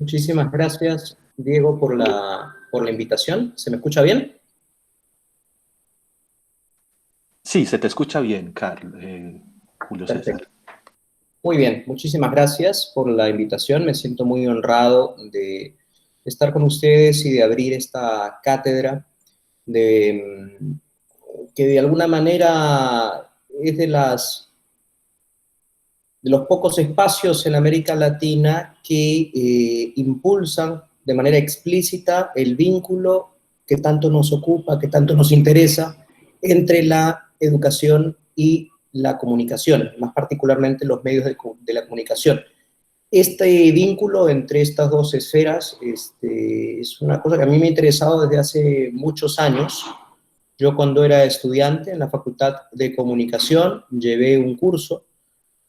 Muchísimas gracias, Diego, por la invitación. ¿Se me escucha bien? Sí, se te escucha bien, Julio Perfecto. César. Muy bien, muchísimas gracias por la invitación. Me siento muy honrado de estar con ustedes y de abrir esta cátedra que de alguna manera es de los pocos espacios en América Latina que impulsan de manera explícita el vínculo que tanto nos ocupa, que tanto nos interesa entre la educación y la comunicación, más particularmente los medios de la comunicación. Este vínculo entre estas dos esferas es una cosa que a mí me ha interesado desde hace muchos años. Yo cuando era estudiante en la Facultad de Comunicación llevé un curso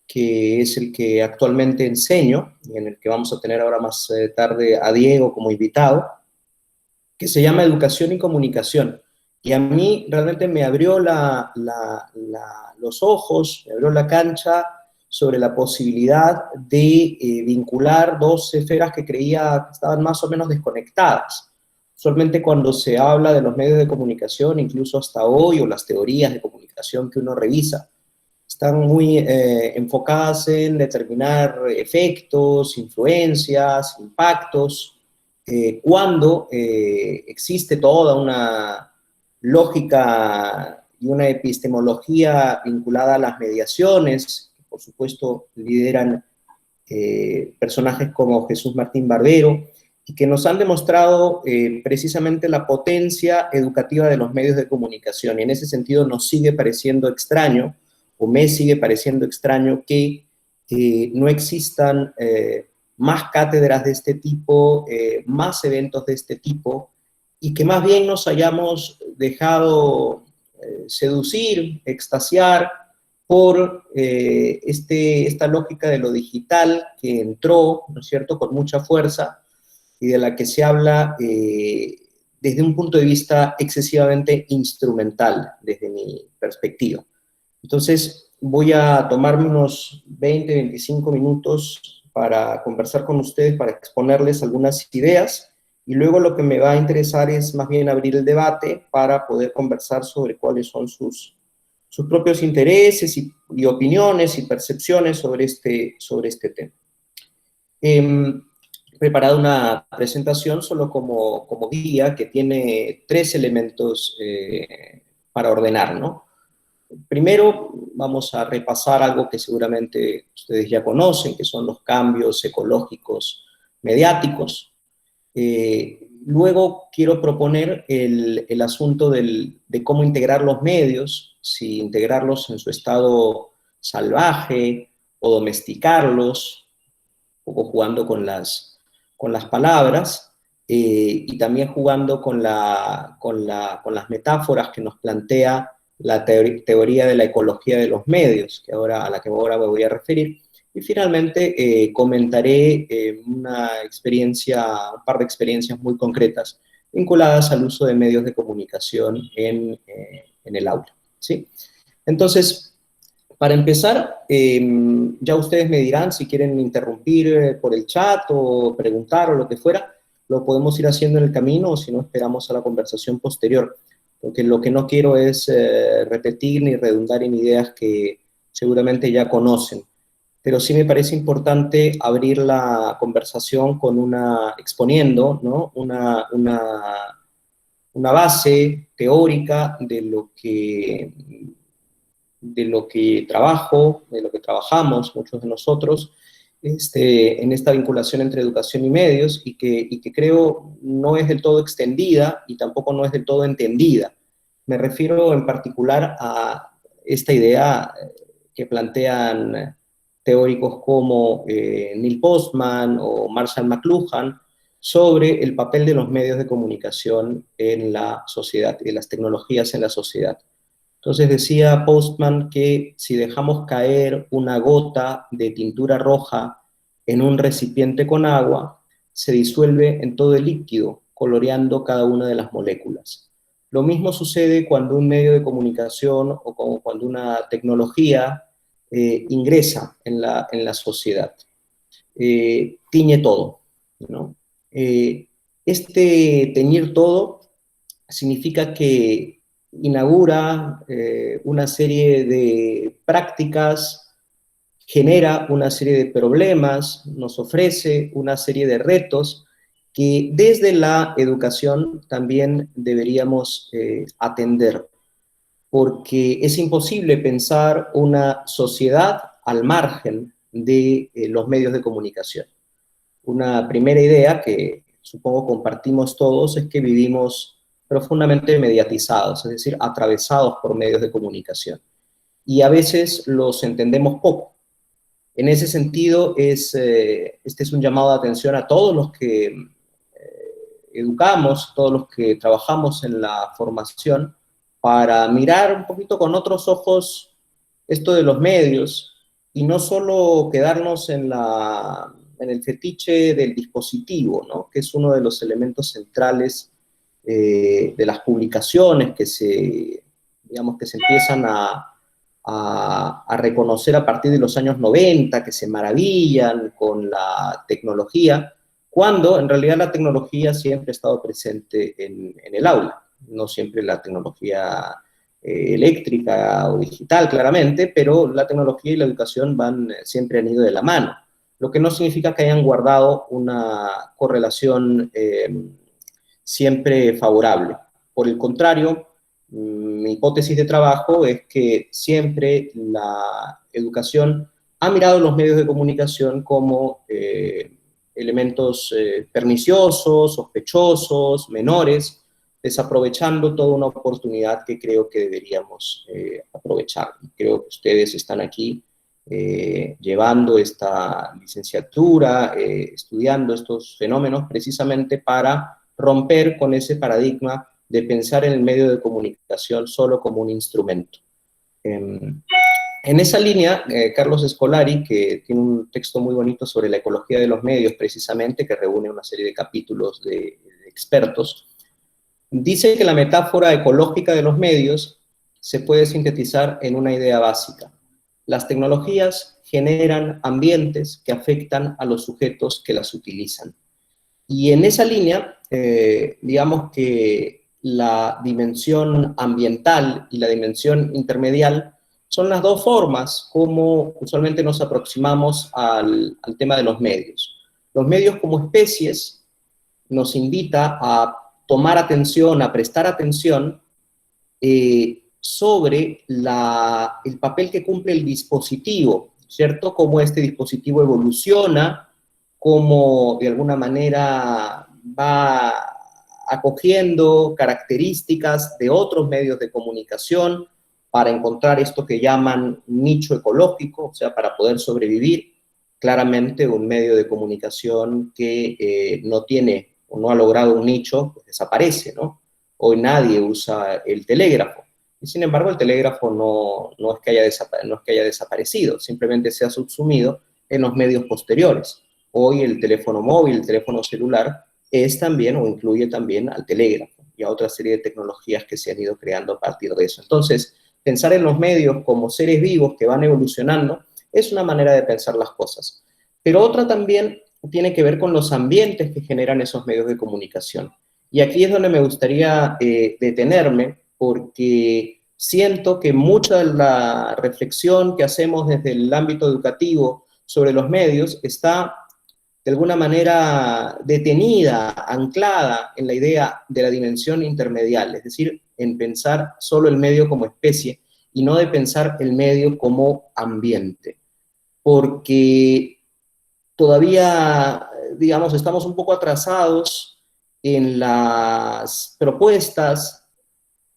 que es el que actualmente enseño y en el que vamos a tener ahora más tarde a Diego como invitado, que se llama Educación y Comunicación. Y a mí realmente me abrió los ojos, me abrió la cancha sobre la posibilidad de vincular dos esferas que creía que estaban más o menos desconectadas. Solamente cuando se habla de los medios de comunicación, incluso hasta hoy, o las teorías de comunicación que uno revisa, están muy enfocadas en determinar efectos, influencias, impactos, cuando existe toda una lógica y una epistemología vinculada a las mediaciones, que por supuesto lideran personajes como Jesús Martín Barbero, y que nos han demostrado precisamente la potencia educativa de los medios de comunicación. Y en ese sentido nos sigue pareciendo extraño, o me sigue pareciendo extraño, que no existan más cátedras de este tipo, más eventos de este tipo, y que más bien nos hayamos dejado seducir, extasiar por esta lógica de lo digital que entró, ¿no es cierto?, con mucha fuerza y de la que se habla desde un punto de vista excesivamente instrumental, desde mi perspectiva. Entonces, voy a tomarme unos 20, 25 minutos para conversar con ustedes, para exponerles algunas ideas, y luego lo que me va a interesar es más bien abrir el debate para poder conversar sobre cuáles son sus propios intereses y opiniones y percepciones sobre este tema. He preparado una presentación solo como guía que tiene tres elementos para ordenar, ¿no? Primero, vamos a repasar algo que seguramente ustedes ya conocen, que son los cambios ecológicos mediáticos. Luego quiero proponer el asunto de cómo integrar los medios, si integrarlos en su estado salvaje o domesticarlos, un poco jugando con las palabras, y también jugando con las metáforas que nos plantea la teoría de la ecología de los medios, a la que ahora me voy a referir. Y finalmente comentaré un par de experiencias muy concretas vinculadas al uso de medios de comunicación en el aula, ¿sí? Entonces, para empezar, ya ustedes me dirán si quieren interrumpir por el chat o preguntar o lo que fuera, lo podemos ir haciendo en el camino o si no esperamos a la conversación posterior, porque lo que no quiero es repetir ni redundar en ideas que seguramente ya conocen. Pero sí me parece importante abrir la conversación exponiendo, ¿no?, una base teórica de lo que trabajo, de lo que trabajamos muchos de nosotros, en esta vinculación entre educación y medios, y que creo no es del todo extendida y tampoco no es del todo entendida. Me refiero en particular a esta idea que plantean teóricos como Neil Postman o Marshall McLuhan sobre el papel de los medios de comunicación en la sociedad y de las tecnologías en la sociedad. Entonces decía Postman que si dejamos caer una gota de tintura roja en un recipiente con agua, se disuelve en todo el líquido, coloreando cada una de las moléculas. Lo mismo sucede cuando un medio de comunicación o cuando una tecnología ingresa en la sociedad. Tiñe todo. ¿no? Este teñir todo significa que inaugura una serie de prácticas, genera una serie de problemas, nos ofrece una serie de retos que desde la educación también deberíamos atender, porque es imposible pensar una sociedad al margen de los medios de comunicación. Una primera idea que supongo compartimos todos es que vivimos profundamente mediatizados, es decir, atravesados por medios de comunicación. Y a veces los entendemos poco. En ese sentido, este es un llamado de atención a todos los que educamos, todos los que trabajamos en la formación, para mirar un poquito con otros ojos esto de los medios y no solo quedarnos en el fetiche del dispositivo, ¿no? Que es uno de los elementos centrales de las publicaciones digamos, que se empiezan a reconocer a partir de los años 90, que se maravillan con la tecnología, cuando en realidad la tecnología siempre ha estado presente en el aula, no siempre la tecnología eléctrica o digital, claramente, pero la tecnología y la educación siempre han ido de la mano, lo que no significa que hayan guardado una correlación siempre favorable. Por el contrario, mi hipótesis de trabajo es que siempre la educación ha mirado los medios de comunicación como elementos perniciosos, sospechosos, menores, desaprovechando toda una oportunidad que creo que deberíamos aprovechar. Creo que ustedes están aquí llevando esta licenciatura, estudiando estos fenómenos precisamente para romper con ese paradigma de pensar en el medio de comunicación solo como un instrumento. En esa línea, Carlos Scolari, que tiene un texto muy bonito sobre la ecología de los medios, precisamente, que reúne una serie de capítulos de expertos, dice que la metáfora ecológica de los medios se puede sintetizar en una idea básica. Las tecnologías generan ambientes que afectan a los sujetos que las utilizan. Y en esa línea, digamos que la dimensión ambiental y la dimensión intermedial son las dos formas como usualmente nos aproximamos al tema de los medios. Los medios como especies nos invita a tomar atención, a prestar atención sobre el papel que cumple el dispositivo, ¿cierto? Cómo este dispositivo evoluciona, cómo de alguna manera va acogiendo características de otros medios de comunicación para encontrar esto que llaman nicho ecológico, o sea, para poder sobrevivir. Claramente un medio de comunicación que no tiene o no ha logrado un nicho, pues desaparece, ¿no? Hoy nadie usa el telégrafo. Y sin embargo, el telégrafo no es que haya desaparecido, simplemente se ha subsumido en los medios posteriores. Hoy el teléfono móvil, el teléfono celular, es también o incluye también al telégrafo y a otra serie de tecnologías que se han ido creando a partir de eso. Entonces, pensar en los medios como seres vivos que van evolucionando es una manera de pensar las cosas. Pero otra también tiene que ver con los ambientes que generan esos medios de comunicación. Y aquí es donde me gustaría detenerme, porque siento que mucha de la reflexión que hacemos desde el ámbito educativo sobre los medios está de alguna manera detenida, anclada en la idea de la dimensión intermedial, es decir, en pensar solo el medio como especie y no de pensar el medio como ambiente. Porque todavía, digamos, estamos un poco atrasados en las propuestas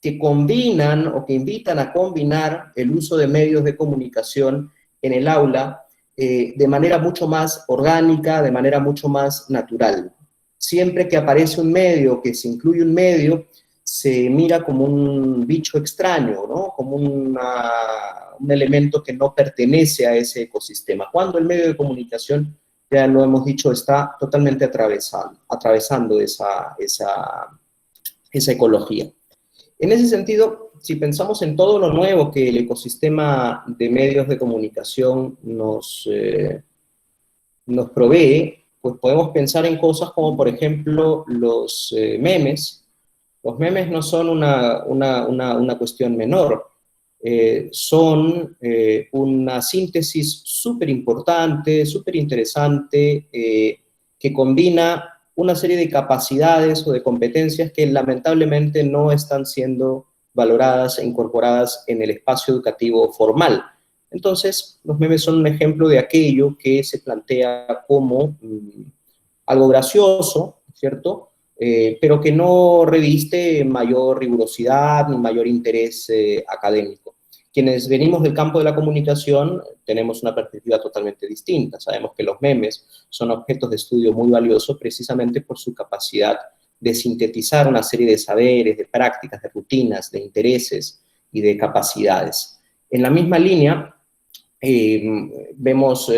que combinan o que invitan a combinar el uso de medios de comunicación en el aula de manera mucho más orgánica, de manera mucho más natural. Siempre que aparece un medio, que se incluye un medio, se mira como un bicho extraño, ¿no? Como un elemento que no pertenece a ese ecosistema. Cuando el medio de comunicación, ya lo hemos dicho, está totalmente atravesando esa ecología. En ese sentido, si pensamos en todo lo nuevo que el ecosistema de medios de comunicación nos provee, pues podemos pensar en cosas como, por ejemplo, los memes. Los memes no son una cuestión menor, son una síntesis súper importante, súper interesante, que combina una serie de capacidades o de competencias que lamentablemente no están siendo valoradas e incorporadas en el espacio educativo formal. Entonces, los memes son un ejemplo de aquello que se plantea como algo gracioso, ¿cierto? Pero que no reviste mayor rigurosidad ni mayor interés académico. Quienes venimos del campo de la comunicación tenemos una perspectiva totalmente distinta. Sabemos que los memes son objetos de estudio muy valiosos precisamente por su capacidad de sintetizar una serie de saberes, de prácticas, de rutinas, de intereses y de capacidades. En la misma línea, vemos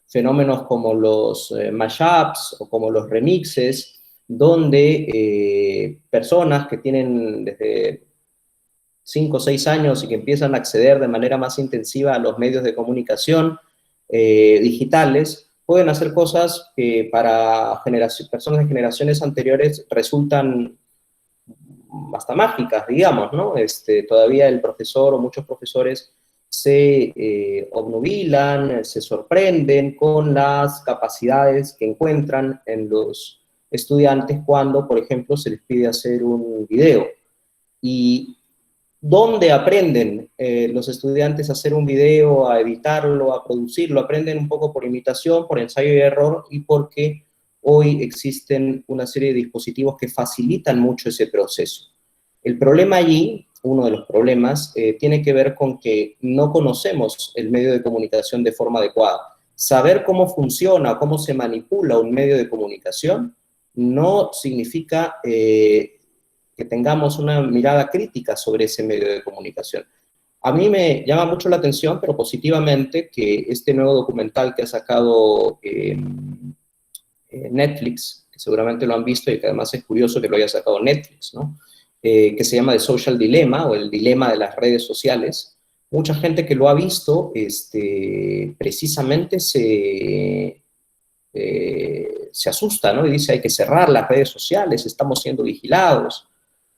fenómenos como los mashups o como los remixes, donde personas que tienen desde 5 o 6 años y que empiezan a acceder de manera más intensiva a los medios de comunicación digitales, pueden hacer cosas que para personas de generaciones anteriores resultan hasta mágicas, digamos, ¿no? Todavía el profesor o muchos profesores se obnubilan, se sorprenden con las capacidades que encuentran en los estudiantes cuando, por ejemplo, se les pide hacer un video. Y ¿dónde aprenden los estudiantes a hacer un video, a editarlo, a producirlo? Aprenden un poco por imitación, por ensayo y error, y porque hoy existen una serie de dispositivos que facilitan mucho ese proceso. El problema allí, uno de los problemas, tiene que ver con que no conocemos el medio de comunicación de forma adecuada. Saber cómo funciona, cómo se manipula un medio de comunicación, no significa que tengamos una mirada crítica sobre ese medio de comunicación. A mí me llama mucho la atención, pero positivamente, que este nuevo documental que ha sacado Netflix, que seguramente lo han visto y que además es curioso que lo haya sacado Netflix, ¿no? Que se llama The Social Dilemma, o el dilema de las redes sociales. Mucha gente que lo ha visto precisamente se asusta, ¿no? Y dice, hay que cerrar las redes sociales, estamos siendo vigilados.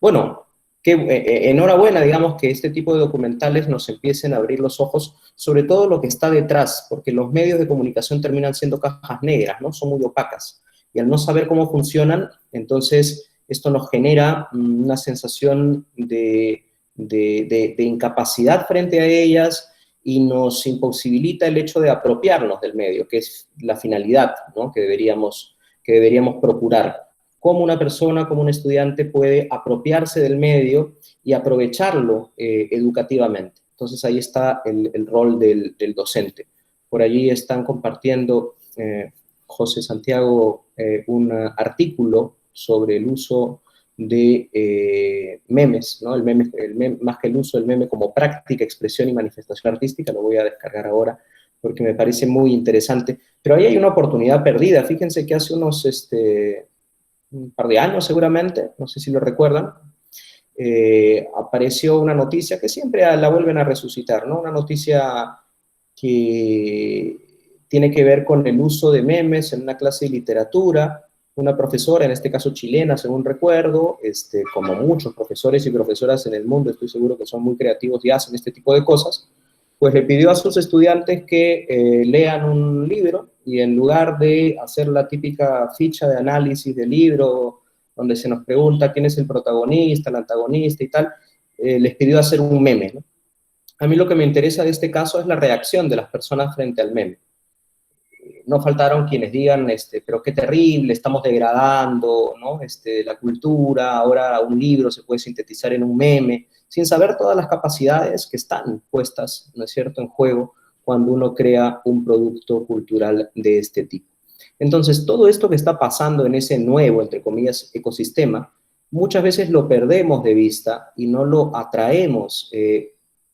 Bueno, enhorabuena, digamos, que este tipo de documentales nos empiecen a abrir los ojos, sobre todo lo que está detrás, porque los medios de comunicación terminan siendo cajas negras, ¿no? Son muy opacas. Y al no saber cómo funcionan, entonces esto nos genera una sensación de incapacidad frente a ellas y nos imposibilita el hecho de apropiarnos del medio, que es la finalidad, ¿no? que deberíamos procurar. Cómo una persona, como un estudiante puede apropiarse del medio y aprovecharlo educativamente. Entonces ahí está el rol del docente. Por allí están compartiendo José Santiago un artículo sobre el uso de memes, ¿no? El meme, más que el uso del meme como práctica, expresión y manifestación artística, lo voy a descargar ahora porque me parece muy interesante. Pero ahí hay una oportunidad perdida. Fíjense que hace unos un par de años seguramente, no sé si lo recuerdan, apareció una noticia que siempre la vuelven a resucitar, ¿no? Una noticia que tiene que ver con el uso de memes en una clase de literatura. Una profesora, en este caso chilena, según recuerdo, como muchos profesores y profesoras en el mundo, estoy seguro que son muy creativos y hacen este tipo de cosas, pues le pidió a sus estudiantes que lean un libro y en lugar de hacer la típica ficha de análisis del libro, donde se nos pregunta quién es el protagonista, el antagonista y tal, les pidió hacer un meme, ¿no? A mí lo que me interesa de este caso es la reacción de las personas frente al meme. No faltaron quienes digan, pero qué terrible, estamos degradando, ¿no? La cultura, ahora un libro se puede sintetizar en un meme, sin saber todas las capacidades que están puestas, ¿no es cierto?, en juego cuando uno crea un producto cultural de este tipo. Entonces, todo esto que está pasando en ese nuevo, entre comillas, ecosistema, muchas veces lo perdemos de vista y no lo atraemos,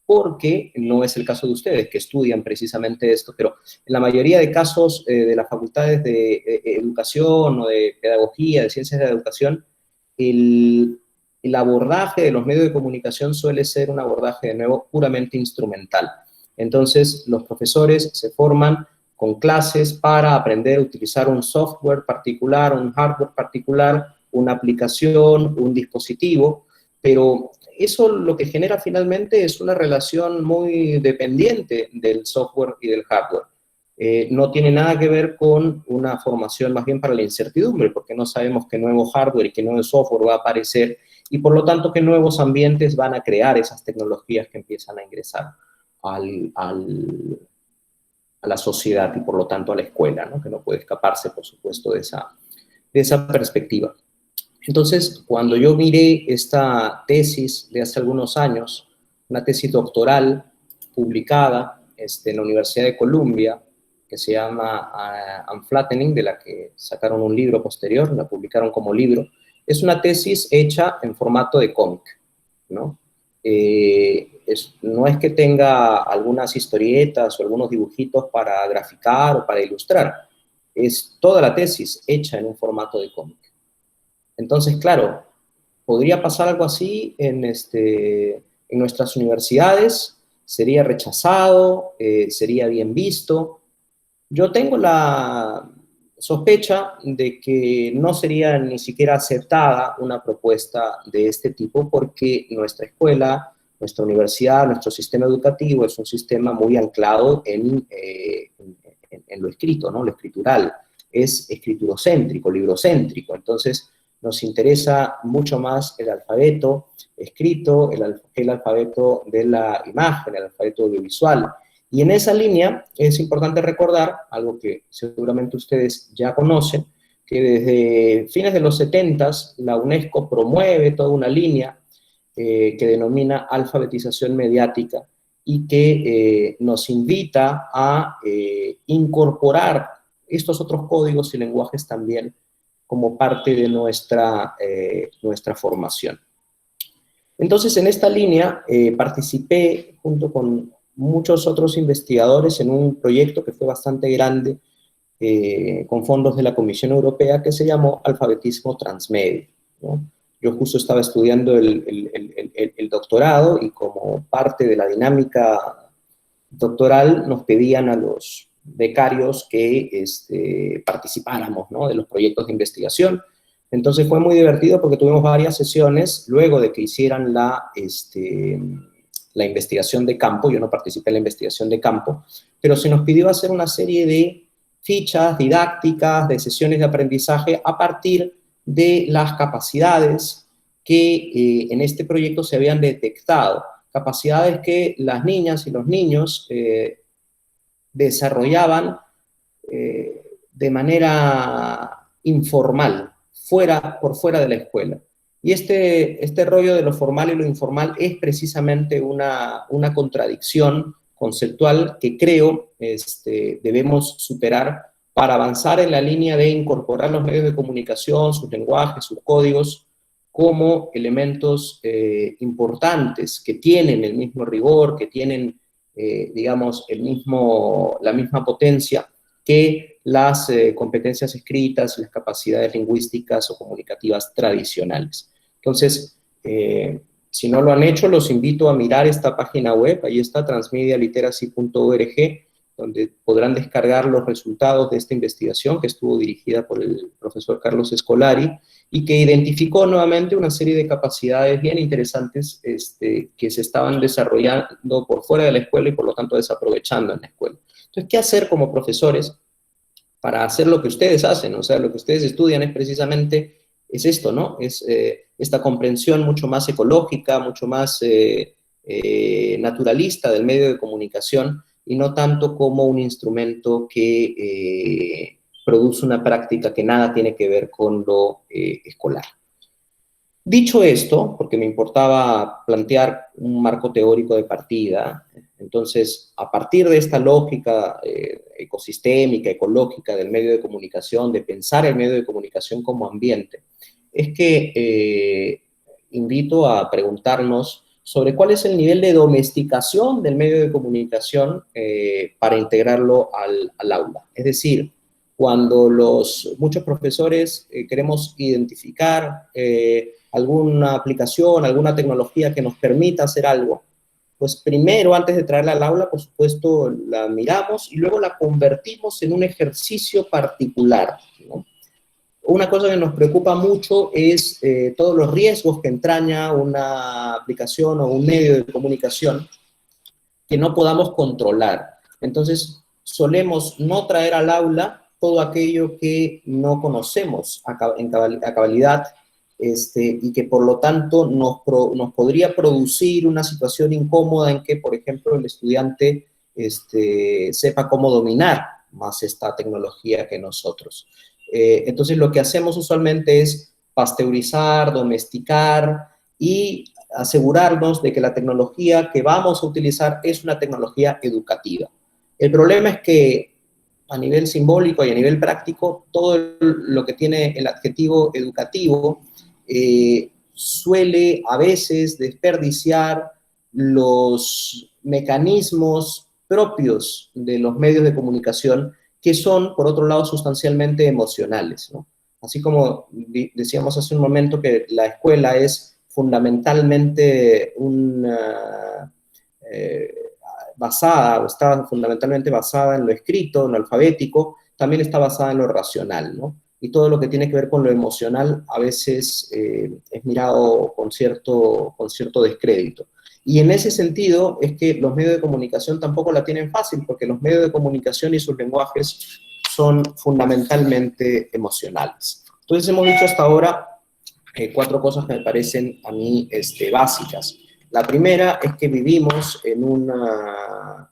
porque no es el caso de ustedes, que estudian precisamente esto, pero en la mayoría de casos de las facultades de educación o de pedagogía, de ciencias de la educación, el abordaje de los medios de comunicación suele ser un abordaje, de nuevo, puramente instrumental. Entonces, los profesores se forman con clases para aprender a utilizar un software particular, un hardware particular, una aplicación, un dispositivo, pero eso lo que genera finalmente es una relación muy dependiente del software y del hardware. No tiene nada que ver con una formación más bien para la incertidumbre, porque no sabemos qué nuevo hardware y qué nuevo software va a aparecer, y por lo tanto qué nuevos ambientes van a crear esas tecnologías que empiezan a ingresar a la sociedad y por lo tanto a la escuela, ¿no? Que no puede escaparse, por supuesto, de esa perspectiva. Entonces, cuando yo miré esta tesis de hace algunos años, una tesis doctoral publicada en la Universidad de Columbia, que se llama Unflattening, de la que sacaron un libro posterior, la publicaron como libro, es una tesis hecha en formato de cómic, ¿no? No es que tenga algunas historietas o algunos dibujitos para graficar o para ilustrar, es toda la tesis hecha en un formato de cómic. Entonces, claro, podría pasar algo así en nuestras universidades, sería rechazado, sería bien visto. Yo tengo la sospecha de que no sería ni siquiera aceptada una propuesta de este tipo porque nuestra escuela, nuestra universidad, nuestro sistema educativo es un sistema muy anclado en lo escrito, ¿no? Lo escritural. Es escriturocéntrico, librocéntrico. Entonces, nos interesa mucho más el alfabeto escrito, el alfabeto de la imagen, el alfabeto audiovisual. Y en esa línea es importante recordar, algo que seguramente ustedes ya conocen, que desde fines de los 70 la UNESCO promueve toda una línea que denomina alfabetización mediática y que nos invita a incorporar estos otros códigos y lenguajes también como parte de nuestra formación. Entonces, en esta línea participé junto con muchos otros investigadores en un proyecto que fue bastante grande con fondos de la Comisión Europea que se llamó Alfabetismo Transmedia, ¿no? Yo justo estaba estudiando el doctorado y como parte de la dinámica doctoral nos pedían a los becarios que participáramos, ¿no? De los proyectos de investigación. Entonces fue muy divertido porque tuvimos varias sesiones luego de que hicieran la investigación de campo. Yo no participé en la investigación de campo, pero se nos pidió hacer una serie de fichas didácticas, de sesiones de aprendizaje a partir de las capacidades que en este proyecto se habían detectado, capacidades que las niñas y los niños desarrollaban de manera informal, por fuera de la escuela. Y este rollo de lo formal y lo informal es precisamente una contradicción conceptual que creo debemos superar para avanzar en la línea de incorporar los medios de comunicación, sus lenguajes, sus códigos, como elementos importantes que tienen el mismo rigor, que tienen, digamos, la misma potencia que las competencias escritas, las capacidades lingüísticas o comunicativas tradicionales. Entonces, si no lo han hecho, los invito a mirar esta página web, ahí está, transmedialiteracy.org, donde podrán descargar los resultados de esta investigación que estuvo dirigida por el profesor Carlos Scolari y que identificó nuevamente una serie de capacidades bien interesantes que se estaban desarrollando por fuera de la escuela y por lo tanto desaprovechando en la escuela. Entonces, ¿qué hacer como profesores para hacer lo que ustedes hacen? O sea, lo que ustedes estudian es precisamente esto, ¿no? Es esta comprensión mucho más ecológica, mucho más naturalista del medio de comunicación y no tanto como un instrumento que produce una práctica que nada tiene que ver con lo escolar. Dicho esto, porque me importaba plantear un marco teórico de partida, entonces, a partir de esta lógica ecosistémica, ecológica del medio de comunicación, de pensar el medio de comunicación como ambiente, es que invito a preguntarnos sobre cuál es el nivel de domesticación del medio de comunicación para integrarlo al aula. Es decir, cuando muchos profesores queremos identificar alguna aplicación, alguna tecnología que nos permita hacer algo, pues primero, antes de traerla al aula, por supuesto, la miramos y luego la convertimos en un ejercicio particular, ¿no? Una cosa que nos preocupa mucho es todos los riesgos que entraña una aplicación o un medio de comunicación que no podamos controlar. Entonces, solemos no traer al aula todo aquello que no conocemos a cabalidad, y que por lo tanto nos podría producir una situación incómoda en que, por ejemplo, el estudiante sepa cómo dominar más esta tecnología que nosotros. Entonces, lo que hacemos usualmente es pasteurizar, domesticar y asegurarnos de que la tecnología que vamos a utilizar es una tecnología educativa. El problema es que a nivel simbólico y a nivel práctico, todo lo que tiene el adjetivo educativo suele a veces desperdiciar los mecanismos propios de los medios de comunicación que son, por otro lado, sustancialmente emocionales, ¿no? Así como decíamos hace un momento que la escuela es fundamentalmente basada, o está fundamentalmente basada en lo escrito, en lo alfabético, también está basada en lo racional, ¿no? Y todo lo que tiene que ver con lo emocional a veces es mirado con cierto descrédito. Y en ese sentido es que los medios de comunicación tampoco la tienen fácil, porque los medios de comunicación y sus lenguajes son fundamentalmente emocionales. Entonces hemos dicho hasta ahora 4 cosas que me parecen a mí básicas. La primera es que vivimos en una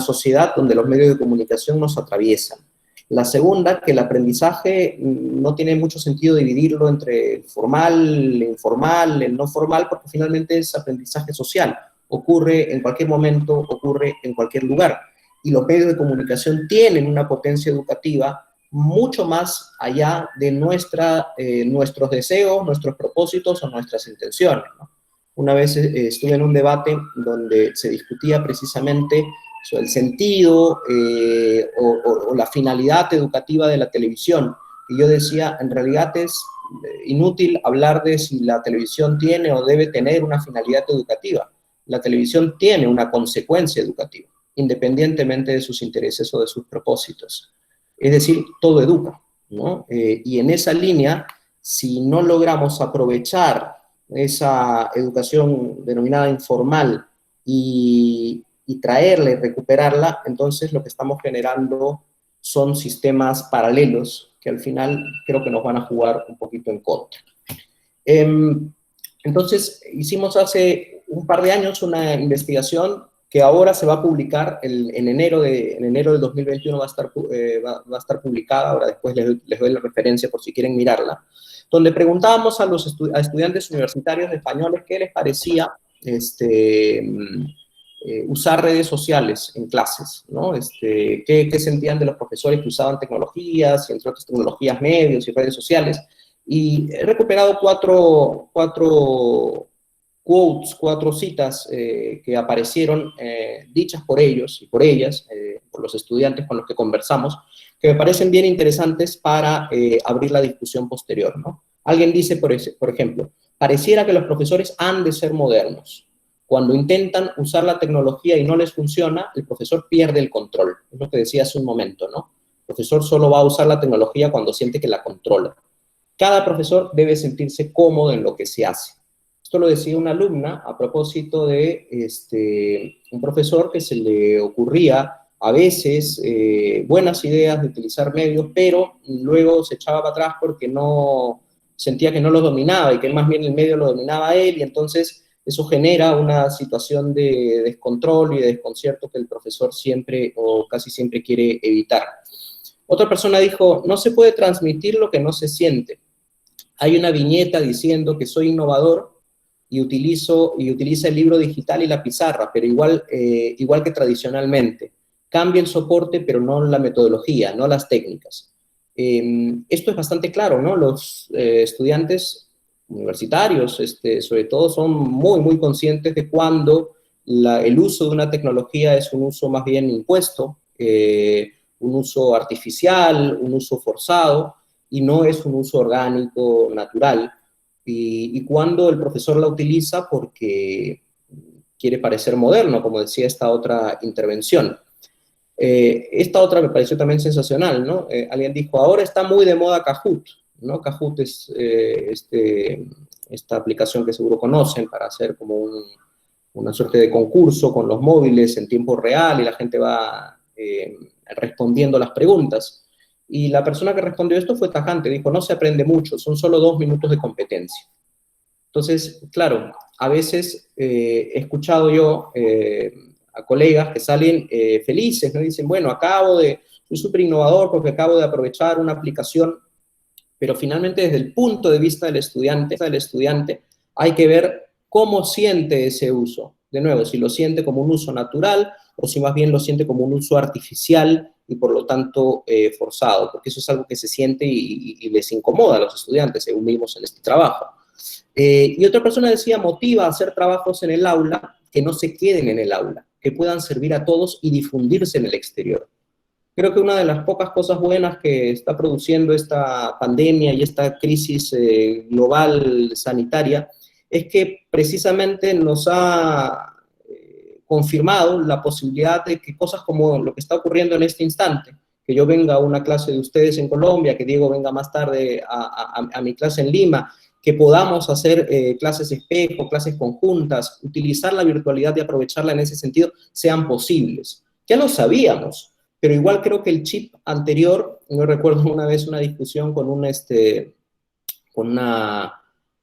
sociedad donde los medios de comunicación nos atraviesan. La segunda, que el aprendizaje no tiene mucho sentido dividirlo entre el formal, el informal, el no formal, porque finalmente es aprendizaje social. Ocurre en cualquier momento, ocurre en cualquier lugar. Y los medios de comunicación tienen una potencia educativa mucho más allá de nuestros deseos, nuestros propósitos o nuestras intenciones, ¿no? Una vez estuve en un debate donde se discutía precisamente sobre el sentido o la finalidad educativa de la televisión. Y yo decía, en realidad es inútil hablar de si la televisión tiene o debe tener una finalidad educativa. La televisión tiene una consecuencia educativa, independientemente de sus intereses o de sus propósitos. Es decir, todo educa, ¿no? Y en esa línea, si no logramos aprovechar esa educación denominada informal y traerla y recuperarla, entonces lo que estamos generando son sistemas paralelos que al final creo que nos van a jugar un poquito en contra. Entonces, hicimos hace un par de años una investigación que ahora se va a publicar en enero del 2021 va a estar publicada, ahora después les doy la referencia por si quieren mirarla, donde preguntábamos a estudiantes universitarios españoles qué les parecía usar redes sociales en clases, ¿no? Qué sentían de los profesores que usaban tecnologías, y entre otras tecnologías, medios y redes sociales, y he recuperado cuatro quotes, 4 citas que aparecieron dichas por ellos y por ellas, por los estudiantes con los que conversamos, que me parecen bien interesantes para abrir la discusión posterior, ¿no? Alguien dice, por ejemplo, pareciera que los profesores han de ser modernos. Cuando intentan usar la tecnología y no les funciona, el profesor pierde el control. Es lo que decía hace un momento, ¿no? El profesor solo va a usar la tecnología cuando siente que la controla. Cada profesor debe sentirse cómodo en lo que se hace. Esto lo decía una alumna a propósito de un profesor que se le ocurría a veces buenas ideas de utilizar medios, pero luego se echaba para atrás porque no sentía que no los dominaba y que más bien el medio lo dominaba a él, y entonces eso genera una situación de descontrol y de desconcierto que el profesor siempre o casi siempre quiere evitar. Otra persona dijo, no se puede transmitir lo que no se siente. Hay una viñeta diciendo que soy innovador y utiliza el libro digital y la pizarra, pero igual que tradicionalmente. Cambia el soporte, pero no la metodología, no las técnicas. Esto es bastante claro, ¿no? Los estudiantes universitarios, sobre todo, son muy, muy conscientes de cuando el uso de una tecnología es un uso más bien impuesto, un uso artificial, un uso forzado, y no es un uso orgánico, natural. Y cuando el profesor la utiliza porque quiere parecer moderno, como decía esta otra intervención. Esta otra me pareció también sensacional, ¿no? Alguien dijo, ahora está muy de moda Kahoot, ¿no? Kahoot es esta aplicación que seguro conocen para hacer como una suerte de concurso con los móviles en tiempo real y la gente va respondiendo las preguntas. Y la persona que respondió esto fue tajante, dijo, no se aprende mucho, son solo 2 minutos de competencia. Entonces, claro, a veces he escuchado yo a colegas que salen felices, ¿no? Dicen, bueno, soy súper innovador porque acabo de aprovechar una aplicación, pero finalmente desde el punto de vista del estudiante hay que ver cómo siente ese uso. De nuevo, si lo siente como un uso natural o si más bien lo siente como un uso artificial y por lo tanto forzado, porque eso es algo que se siente y les incomoda a los estudiantes, según vimos en este trabajo. Y otra persona decía, motiva a hacer trabajos en el aula que no se queden en el aula, que puedan servir a todos y difundirse en el exterior. Creo que una de las pocas cosas buenas que está produciendo esta pandemia y esta crisis global sanitaria es que precisamente nos ha confirmado la posibilidad de que cosas como lo que está ocurriendo en este instante, que yo venga a una clase de ustedes en Colombia, que Diego venga más tarde a mi clase en Lima, que podamos hacer clases espejo, clases conjuntas, utilizar la virtualidad y aprovecharla en ese sentido, sean posibles. Ya lo sabíamos, pero igual creo que el chip anterior, yo recuerdo una vez una discusión con con una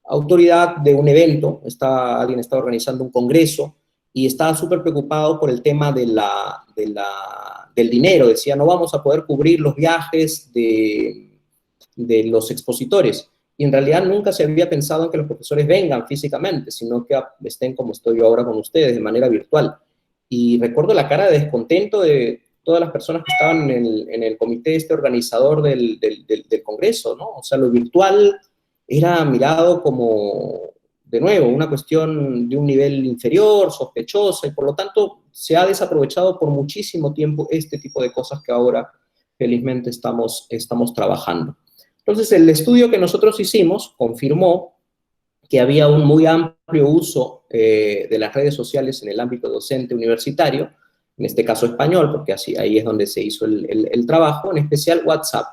autoridad de un evento, alguien estaba organizando un congreso y estaba súper preocupado por el tema del dinero. Decía, no vamos a poder cubrir los viajes de los expositores. Y en realidad nunca se había pensado en que los profesores vengan físicamente, sino que estén como estoy yo ahora con ustedes, de manera virtual. Y recuerdo la cara de descontento de todas las personas que estaban en el comité organizador del Congreso, ¿no? O sea, lo virtual era mirado como, de nuevo, una cuestión de un nivel inferior, sospechosa, y por lo tanto se ha desaprovechado por muchísimo tiempo este tipo de cosas que ahora felizmente estamos trabajando. Entonces, el estudio que nosotros hicimos confirmó que había un muy amplio uso de las redes sociales en el ámbito docente universitario, en este caso español, porque ahí es donde se hizo el trabajo, en especial WhatsApp,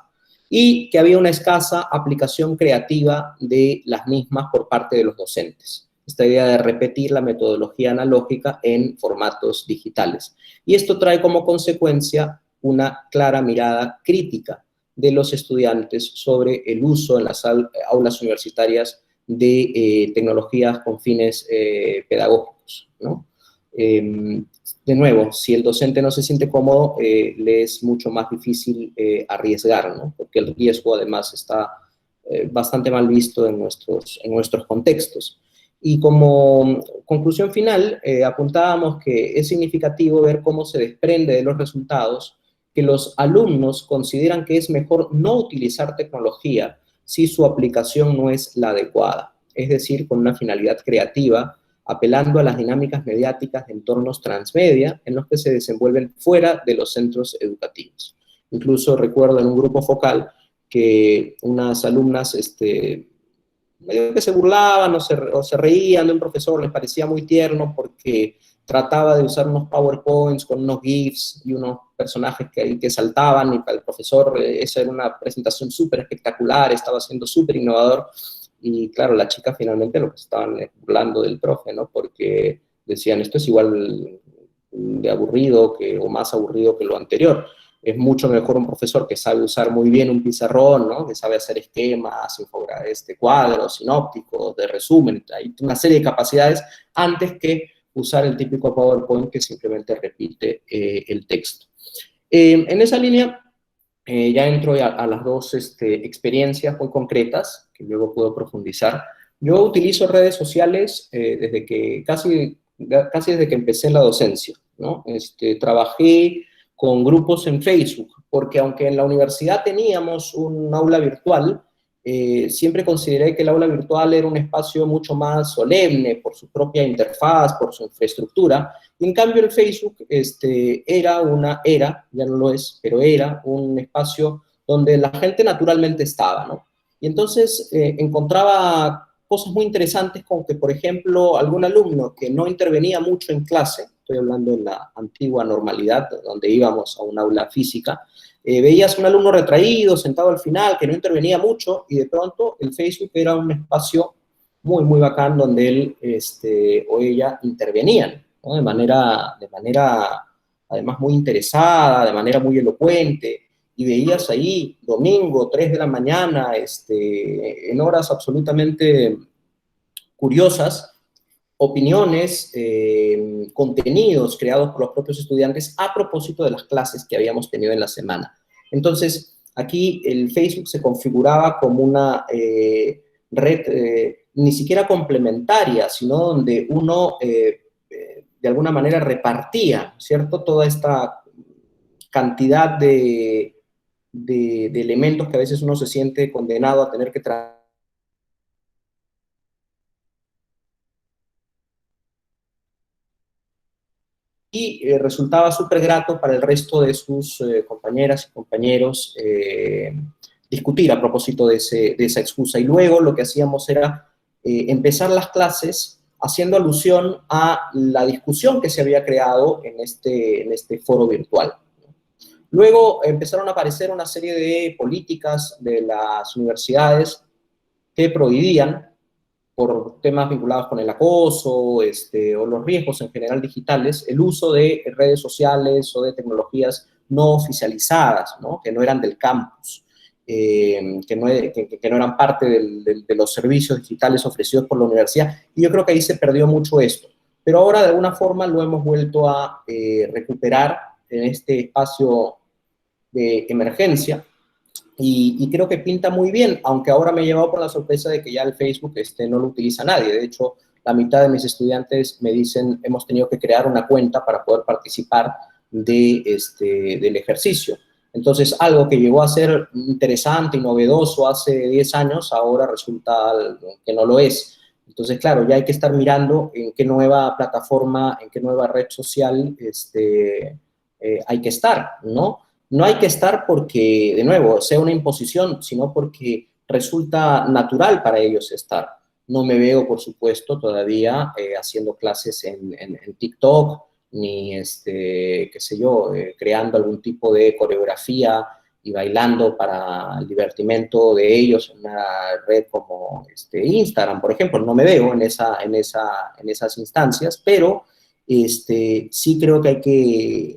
y que había una escasa aplicación creativa de las mismas por parte de los docentes. Esta idea de repetir la metodología analógica en formatos digitales. Y esto trae como consecuencia una clara mirada crítica de los estudiantes sobre el uso en las aulas universitarias de tecnologías con fines pedagógicos, ¿no? De nuevo, si el docente no se siente cómodo, le es mucho más difícil arriesgar, ¿no? Porque el riesgo además está bastante mal visto en nuestros contextos. Y como conclusión final, apuntábamos que es significativo ver cómo se desprende de los resultados que los alumnos consideran que es mejor no utilizar tecnología si su aplicación no es la adecuada, es decir, con una finalidad creativa, apelando a las dinámicas mediáticas de entornos transmedia en los que se desenvuelven fuera de los centros educativos. Incluso recuerdo en un grupo focal que unas alumnas medio que se burlaban o se reían de un profesor, les parecía muy tierno porque trataba de usar unos PowerPoints con unos GIFs y unos personajes que saltaban, y para el profesor esa era una presentación súper espectacular, estaba siendo súper innovador, y claro, la chica finalmente lo que estaban burlando del profe, ¿no? Porque decían, esto es igual de aburrido o más aburrido que lo anterior. Es mucho mejor un profesor que sabe usar muy bien un pizarrón, ¿no? Que sabe hacer esquemas, cuadros, sinópticos, de resumen, hay una serie de capacidades antes que usar el típico PowerPoint que simplemente repite el texto. En esa línea, ya entro a las dos experiencias muy concretas, que luego puedo profundizar. Yo utilizo redes sociales casi desde que empecé en la docencia, ¿no? Trabajé con grupos en Facebook, porque aunque en la universidad teníamos un aula virtual, siempre consideré que el aula virtual era un espacio mucho más solemne por su propia interfaz, por su infraestructura, y en cambio el Facebook ya no lo es, pero era un espacio donde la gente naturalmente estaba, ¿no? Y entonces encontraba cosas muy interesantes como que, por ejemplo, algún alumno que no intervenía mucho en clase, estoy hablando en la antigua normalidad, donde íbamos a un aula física, veías un alumno retraído, sentado al final, que no intervenía mucho, y de pronto el Facebook era un espacio muy, muy bacán donde él o ella intervenían, ¿no? De manera, además, muy interesada, de manera muy elocuente, y veías ahí, domingo, 3 de la mañana, en horas absolutamente curiosas, opiniones, contenidos creados por los propios estudiantes a propósito de las clases que habíamos tenido en la semana. Entonces, aquí el Facebook se configuraba como una red ni siquiera complementaria, sino donde uno de alguna manera repartía, ¿cierto? Toda esta cantidad de elementos que a veces uno se siente condenado a tener que tratar. Y resultaba súper grato para el resto de sus compañeras y compañeros discutir a propósito de esa excusa. Y luego lo que hacíamos era empezar las clases haciendo alusión a la discusión que se había creado en este foro virtual. Luego empezaron a aparecer una serie de políticas de las universidades que prohibían, por temas vinculados con el acoso o los riesgos en general digitales, el uso de redes sociales o de tecnologías no oficializadas, ¿no? Que no eran del campus, que no eran parte de los servicios digitales ofrecidos por la universidad. Y yo creo que ahí se perdió mucho esto. Pero ahora, de alguna forma, lo hemos vuelto a recuperar en este espacio de emergencia, y creo que pinta muy bien, aunque ahora me he llevado por la sorpresa de que ya el Facebook no lo utiliza nadie. De hecho, la mitad de mis estudiantes me dicen, hemos tenido que crear una cuenta para poder participar del ejercicio. Entonces, algo que llegó a ser interesante y novedoso hace 10 años, ahora resulta que no lo es. Entonces, claro, ya hay que estar mirando en qué nueva plataforma, en qué nueva red social hay que estar, ¿no? No hay que estar porque, de nuevo, sea una imposición, sino porque resulta natural para ellos estar. No me veo, por supuesto, todavía haciendo clases en TikTok, ni, qué sé yo, creando algún tipo de coreografía y bailando para el divertimento de ellos en una red como Instagram, por ejemplo. No me veo en esas instancias, pero sí creo que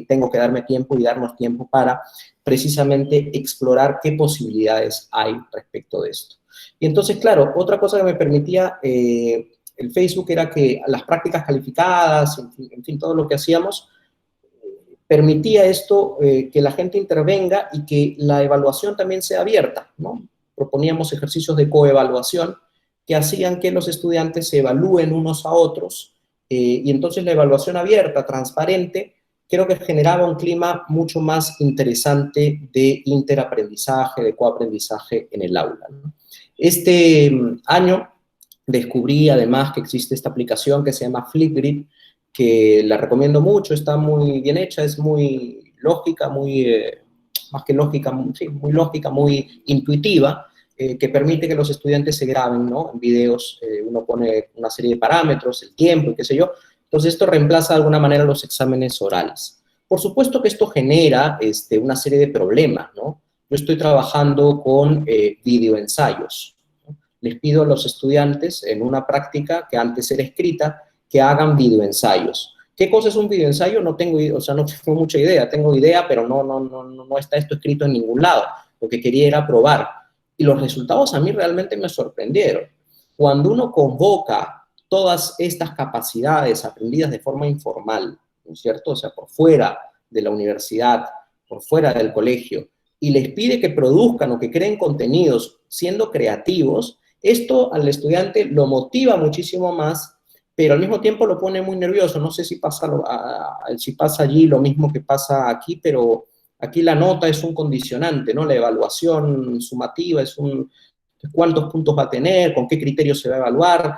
tengo que darme tiempo y darnos tiempo para precisamente explorar qué posibilidades hay respecto de esto. Y entonces, claro, otra cosa que me permitía el Facebook era que las prácticas calificadas, en fin, todo lo que hacíamos, permitía esto, que la gente intervenga y que la evaluación también sea abierta, ¿no? Proponíamos ejercicios de coevaluación que hacían que los estudiantes se evalúen unos a otros, y entonces la evaluación abierta, transparente, creo que generaba un clima mucho más interesante de interaprendizaje, de coaprendizaje en el aula, ¿no? Este año descubrí además que existe esta aplicación que se llama Flipgrid, que la recomiendo mucho, está muy bien hecha, es muy lógica, más que lógica, sí, muy lógica, muy intuitiva, que permite que los estudiantes se graben, ¿no? En videos, uno pone una serie de parámetros, el tiempo y qué sé yo. Entonces esto reemplaza de alguna manera los exámenes orales. Por supuesto que esto genera una serie de problemas, ¿no? Yo estoy trabajando con videoensayos, ¿no? Les pido a los estudiantes en una práctica que antes era escrita, que hagan videoensayos. ¿Qué cosa es un videoensayo? No tengo, o sea, no tengo mucha idea. Tengo idea, pero no está esto escrito en ningún lado. Lo que quería era probar. Y los resultados a mí realmente me sorprendieron. Cuando uno convoca todas estas capacidades aprendidas de forma informal, ¿no es cierto? O sea, por fuera de la universidad, por fuera del colegio, y les pide que produzcan o que creen contenidos siendo creativos, esto al estudiante lo motiva muchísimo más, pero al mismo tiempo lo pone muy nervioso. No sé si pasa allí lo mismo que pasa aquí, pero aquí la nota es un condicionante, ¿no? La evaluación sumativa es cuántos puntos va a tener, con qué criterios se va a evaluar.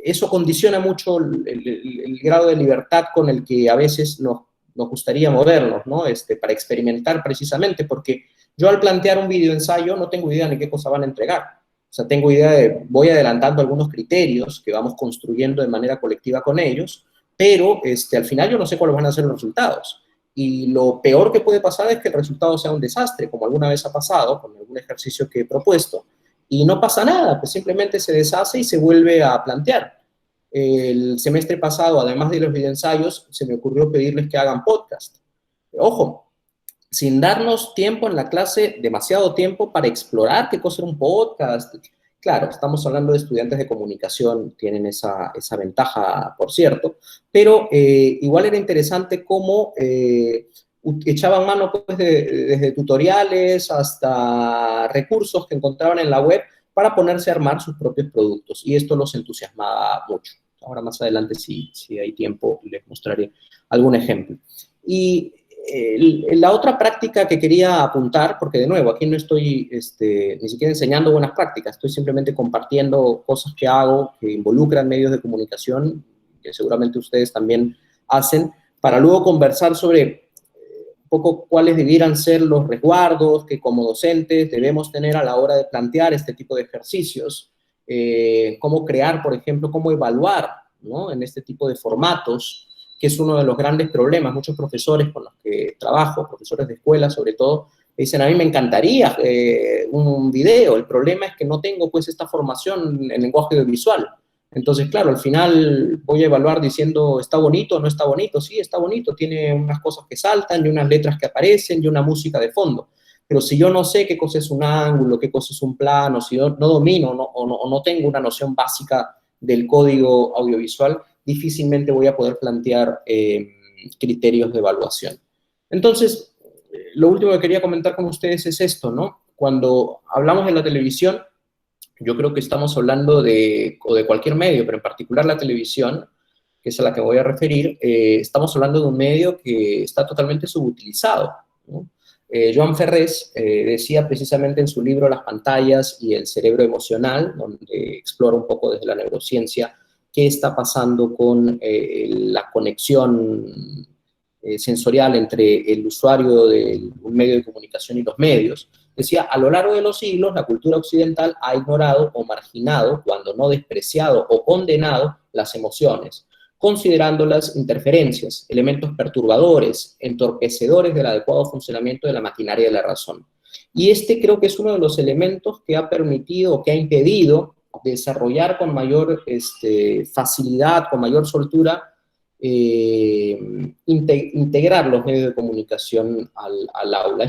Eso condiciona mucho el grado de libertad con el que a veces nos gustaría movernos, ¿no? Para experimentar precisamente, porque yo al plantear un videoensayo no tengo idea ni qué cosa van a entregar. O sea, tengo idea voy adelantando algunos criterios que vamos construyendo de manera colectiva con ellos, pero al final yo no sé cuáles van a ser los resultados. Y lo peor que puede pasar es que el resultado sea un desastre, como alguna vez ha pasado con algún ejercicio que he propuesto, y no pasa nada, pues simplemente se deshace y se vuelve a plantear. El semestre pasado, además de los videoensayos, se me ocurrió pedirles que hagan podcast. Ojo, sin darnos tiempo en la clase, demasiado tiempo para explorar qué cosa era un podcast. Claro, estamos hablando de estudiantes de comunicación, tienen esa ventaja, por cierto, pero igual era interesante cómo echaban mano pues, desde tutoriales hasta recursos que encontraban en la web para ponerse a armar sus propios productos, y esto los entusiasmaba mucho. Ahora más adelante, si hay tiempo, les mostraré algún ejemplo. Y la otra práctica que quería apuntar, porque de nuevo, aquí no estoy ni siquiera enseñando buenas prácticas, estoy simplemente compartiendo cosas que hago, que involucran medios de comunicación, que seguramente ustedes también hacen, para luego conversar sobre un poco cuáles debieran ser los resguardos que como docentes debemos tener a la hora de plantear este tipo de ejercicios, cómo crear, por ejemplo, cómo evaluar, ¿no?, en este tipo de formatos, que es uno de los grandes problemas. Muchos profesores con los que trabajo, profesores de escuela sobre todo, dicen, a mí me encantaría un video, el problema es que no tengo pues esta formación en lenguaje audiovisual. Entonces, claro, al final voy a evaluar diciendo, ¿está bonito o no está bonito? Sí, está bonito, tiene unas cosas que saltan y unas letras que aparecen y una música de fondo. Pero si yo no sé qué cosa es un ángulo, qué cosa es un plano, si yo no domino o no tengo una noción básica del código audiovisual, difícilmente voy a poder plantear criterios de evaluación. Entonces, lo último que quería comentar con ustedes es esto, ¿no? Cuando hablamos de la televisión, yo creo que estamos hablando o de cualquier medio, pero en particular la televisión, que es a la que voy a referir, estamos hablando de un medio que está totalmente subutilizado, ¿no? Joan Ferrés decía precisamente en su libro Las pantallas y el cerebro emocional, donde explora un poco desde la neurociencia qué está pasando con la conexión sensorial entre el usuario de un medio de comunicación y los medios. Decía, a lo largo de los siglos, la cultura occidental ha ignorado o marginado, cuando no despreciado o condenado, las emociones, considerándolas interferencias, elementos perturbadores, entorpecedores del adecuado funcionamiento de la maquinaria de la razón. Y creo que es uno de los elementos que ha permitido o que ha impedido desarrollar con mayor facilidad, con mayor soltura, integrar los medios de comunicación al aula.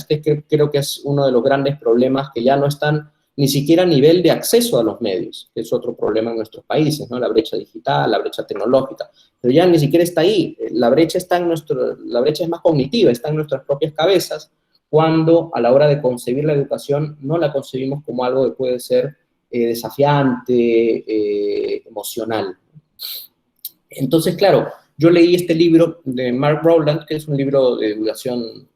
Creo que es uno de los grandes problemas, que ya no están ni siquiera a nivel de acceso a los medios, que es otro problema en nuestros países, ¿no? La brecha digital, la brecha tecnológica, pero ya ni siquiera está ahí. La brecha es más cognitiva, está en nuestras propias cabezas, cuando a la hora de concebir la educación no la concebimos como algo que puede ser desafiante, emocional. Entonces, claro, yo leí este libro de Mark Rowland, que es un libro de divulgación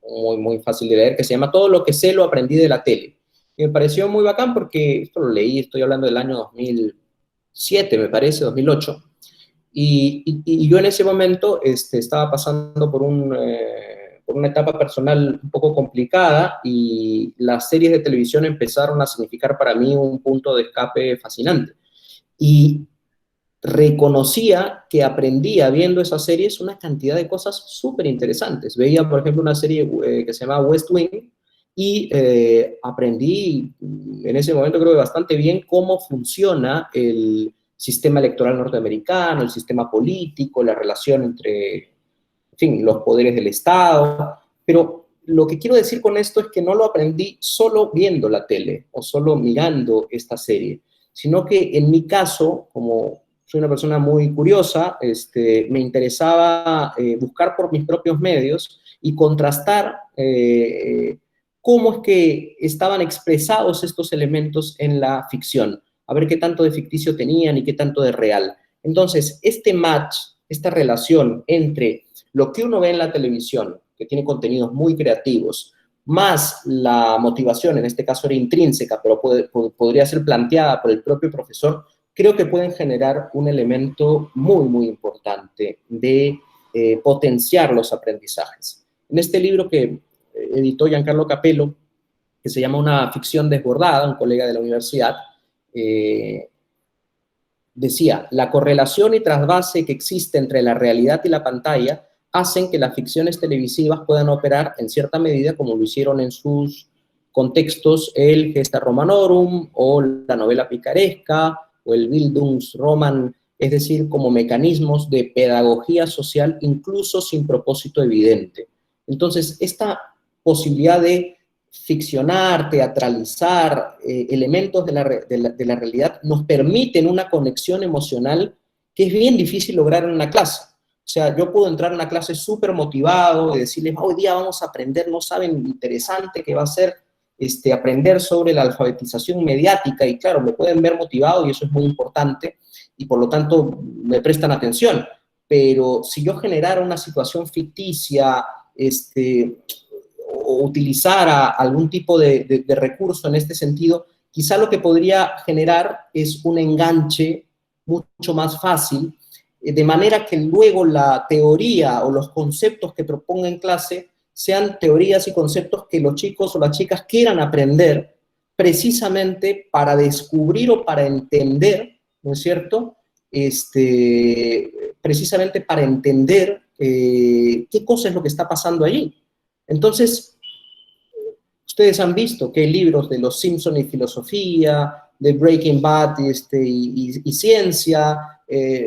muy, muy fácil de leer, que se llama Todo lo que sé lo aprendí de la tele. Y me pareció muy bacán porque esto lo leí, estoy hablando del año 2007, me parece, 2008. Y yo en ese momento estaba pasando por una etapa personal un poco complicada, y las series de televisión empezaron a significar para mí un punto de escape fascinante. Y reconocía que aprendía viendo esas series una cantidad de cosas súper interesantes. Veía, por ejemplo, una serie que se llama West Wing, y aprendí en ese momento, creo que bastante bien, cómo funciona el sistema electoral norteamericano, el sistema político, la relación entre, en fin, los poderes del Estado. Pero lo que quiero decir con esto es que no lo aprendí solo viendo la tele o solo mirando esta serie, sino que en mi caso, como soy una persona muy curiosa, me interesaba buscar por mis propios medios y contrastar cómo es que estaban expresados estos elementos en la ficción, a ver qué tanto de ficticio tenían y qué tanto de real. Entonces, este match, esta relación entre lo que uno ve en la televisión, que tiene contenidos muy creativos, más la motivación, en este caso era intrínseca, pero podría ser planteada por el propio profesor, creo que pueden generar un elemento muy, muy importante de potenciar los aprendizajes. En este libro que editó Giancarlo Capello, que se llama Una ficción desbordada, un colega de la universidad, decía, la correlación y trasvase que existe entre la realidad y la pantalla hacen que las ficciones televisivas puedan operar en cierta medida como lo hicieron en sus contextos el Gesta Romanorum o la novela picaresca o el Bildungsroman, es decir, como mecanismos de pedagogía social incluso sin propósito evidente. Entonces, esta posibilidad de ficcionar, teatralizar elementos de la realidad nos permiten una conexión emocional que es bien difícil lograr en una clase. O sea, yo puedo entrar a una clase súper motivado y decirles, hoy día vamos a aprender, no saben lo interesante que va a ser aprender sobre la alfabetización mediática, y claro, me pueden ver motivado y eso es muy importante, y por lo tanto me prestan atención. Pero si yo generara una situación ficticia, o utilizara algún tipo de recurso en este sentido, quizá lo que podría generar es un enganche mucho más fácil, de manera que luego la teoría o los conceptos que proponga en clase sean teorías y conceptos que los chicos o las chicas quieran aprender precisamente para descubrir o para entender, ¿no es cierto? Precisamente para entender qué cosa es lo que está pasando allí. Entonces, ustedes han visto que hay libros de Los Simpson y filosofía, de Breaking Bad y ciencia,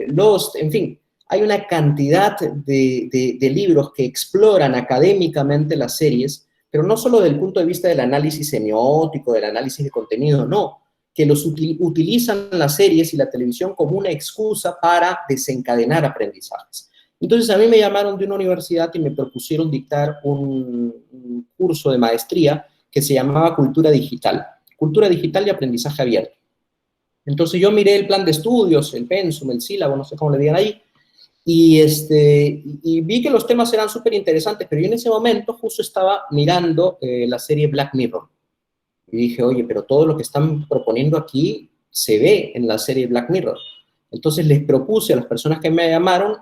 Lost, en fin, hay una cantidad de libros que exploran académicamente las series, pero no solo desde el punto de vista del análisis semiótico, del análisis de contenido, no, que los utilizan las series y la televisión como una excusa para desencadenar aprendizajes. Entonces a mí me llamaron de una universidad y me propusieron dictar un curso de maestría que se llamaba Cultura Digital y Aprendizaje Abierto. Entonces yo miré el plan de estudios, el pensum, el sílabo, no sé cómo le digan ahí, y vi que los temas eran súper interesantes, pero yo en ese momento justo estaba mirando la serie Black Mirror. Y dije, oye, pero todo lo que están proponiendo aquí se ve en la serie Black Mirror. Entonces les propuse a las personas que me llamaron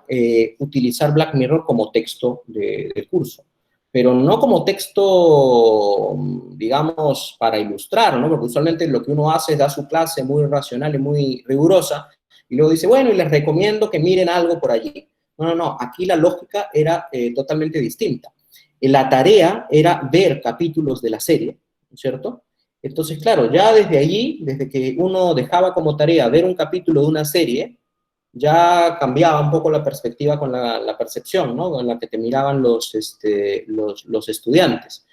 utilizar Black Mirror como texto del curso, pero no como texto, digamos, para ilustrar, ¿no? Porque usualmente lo que uno hace es dar su clase muy racional y muy rigurosa, y luego dice, bueno, y les recomiendo que miren algo por allí. No, aquí la lógica era totalmente distinta. La tarea era ver capítulos de la serie, ¿no es cierto? Entonces, claro, ya desde allí, desde que uno dejaba como tarea ver un capítulo de una serie, ya cambiaba un poco la perspectiva con la percepción, ¿no? Con la que te miraban los estudiantes.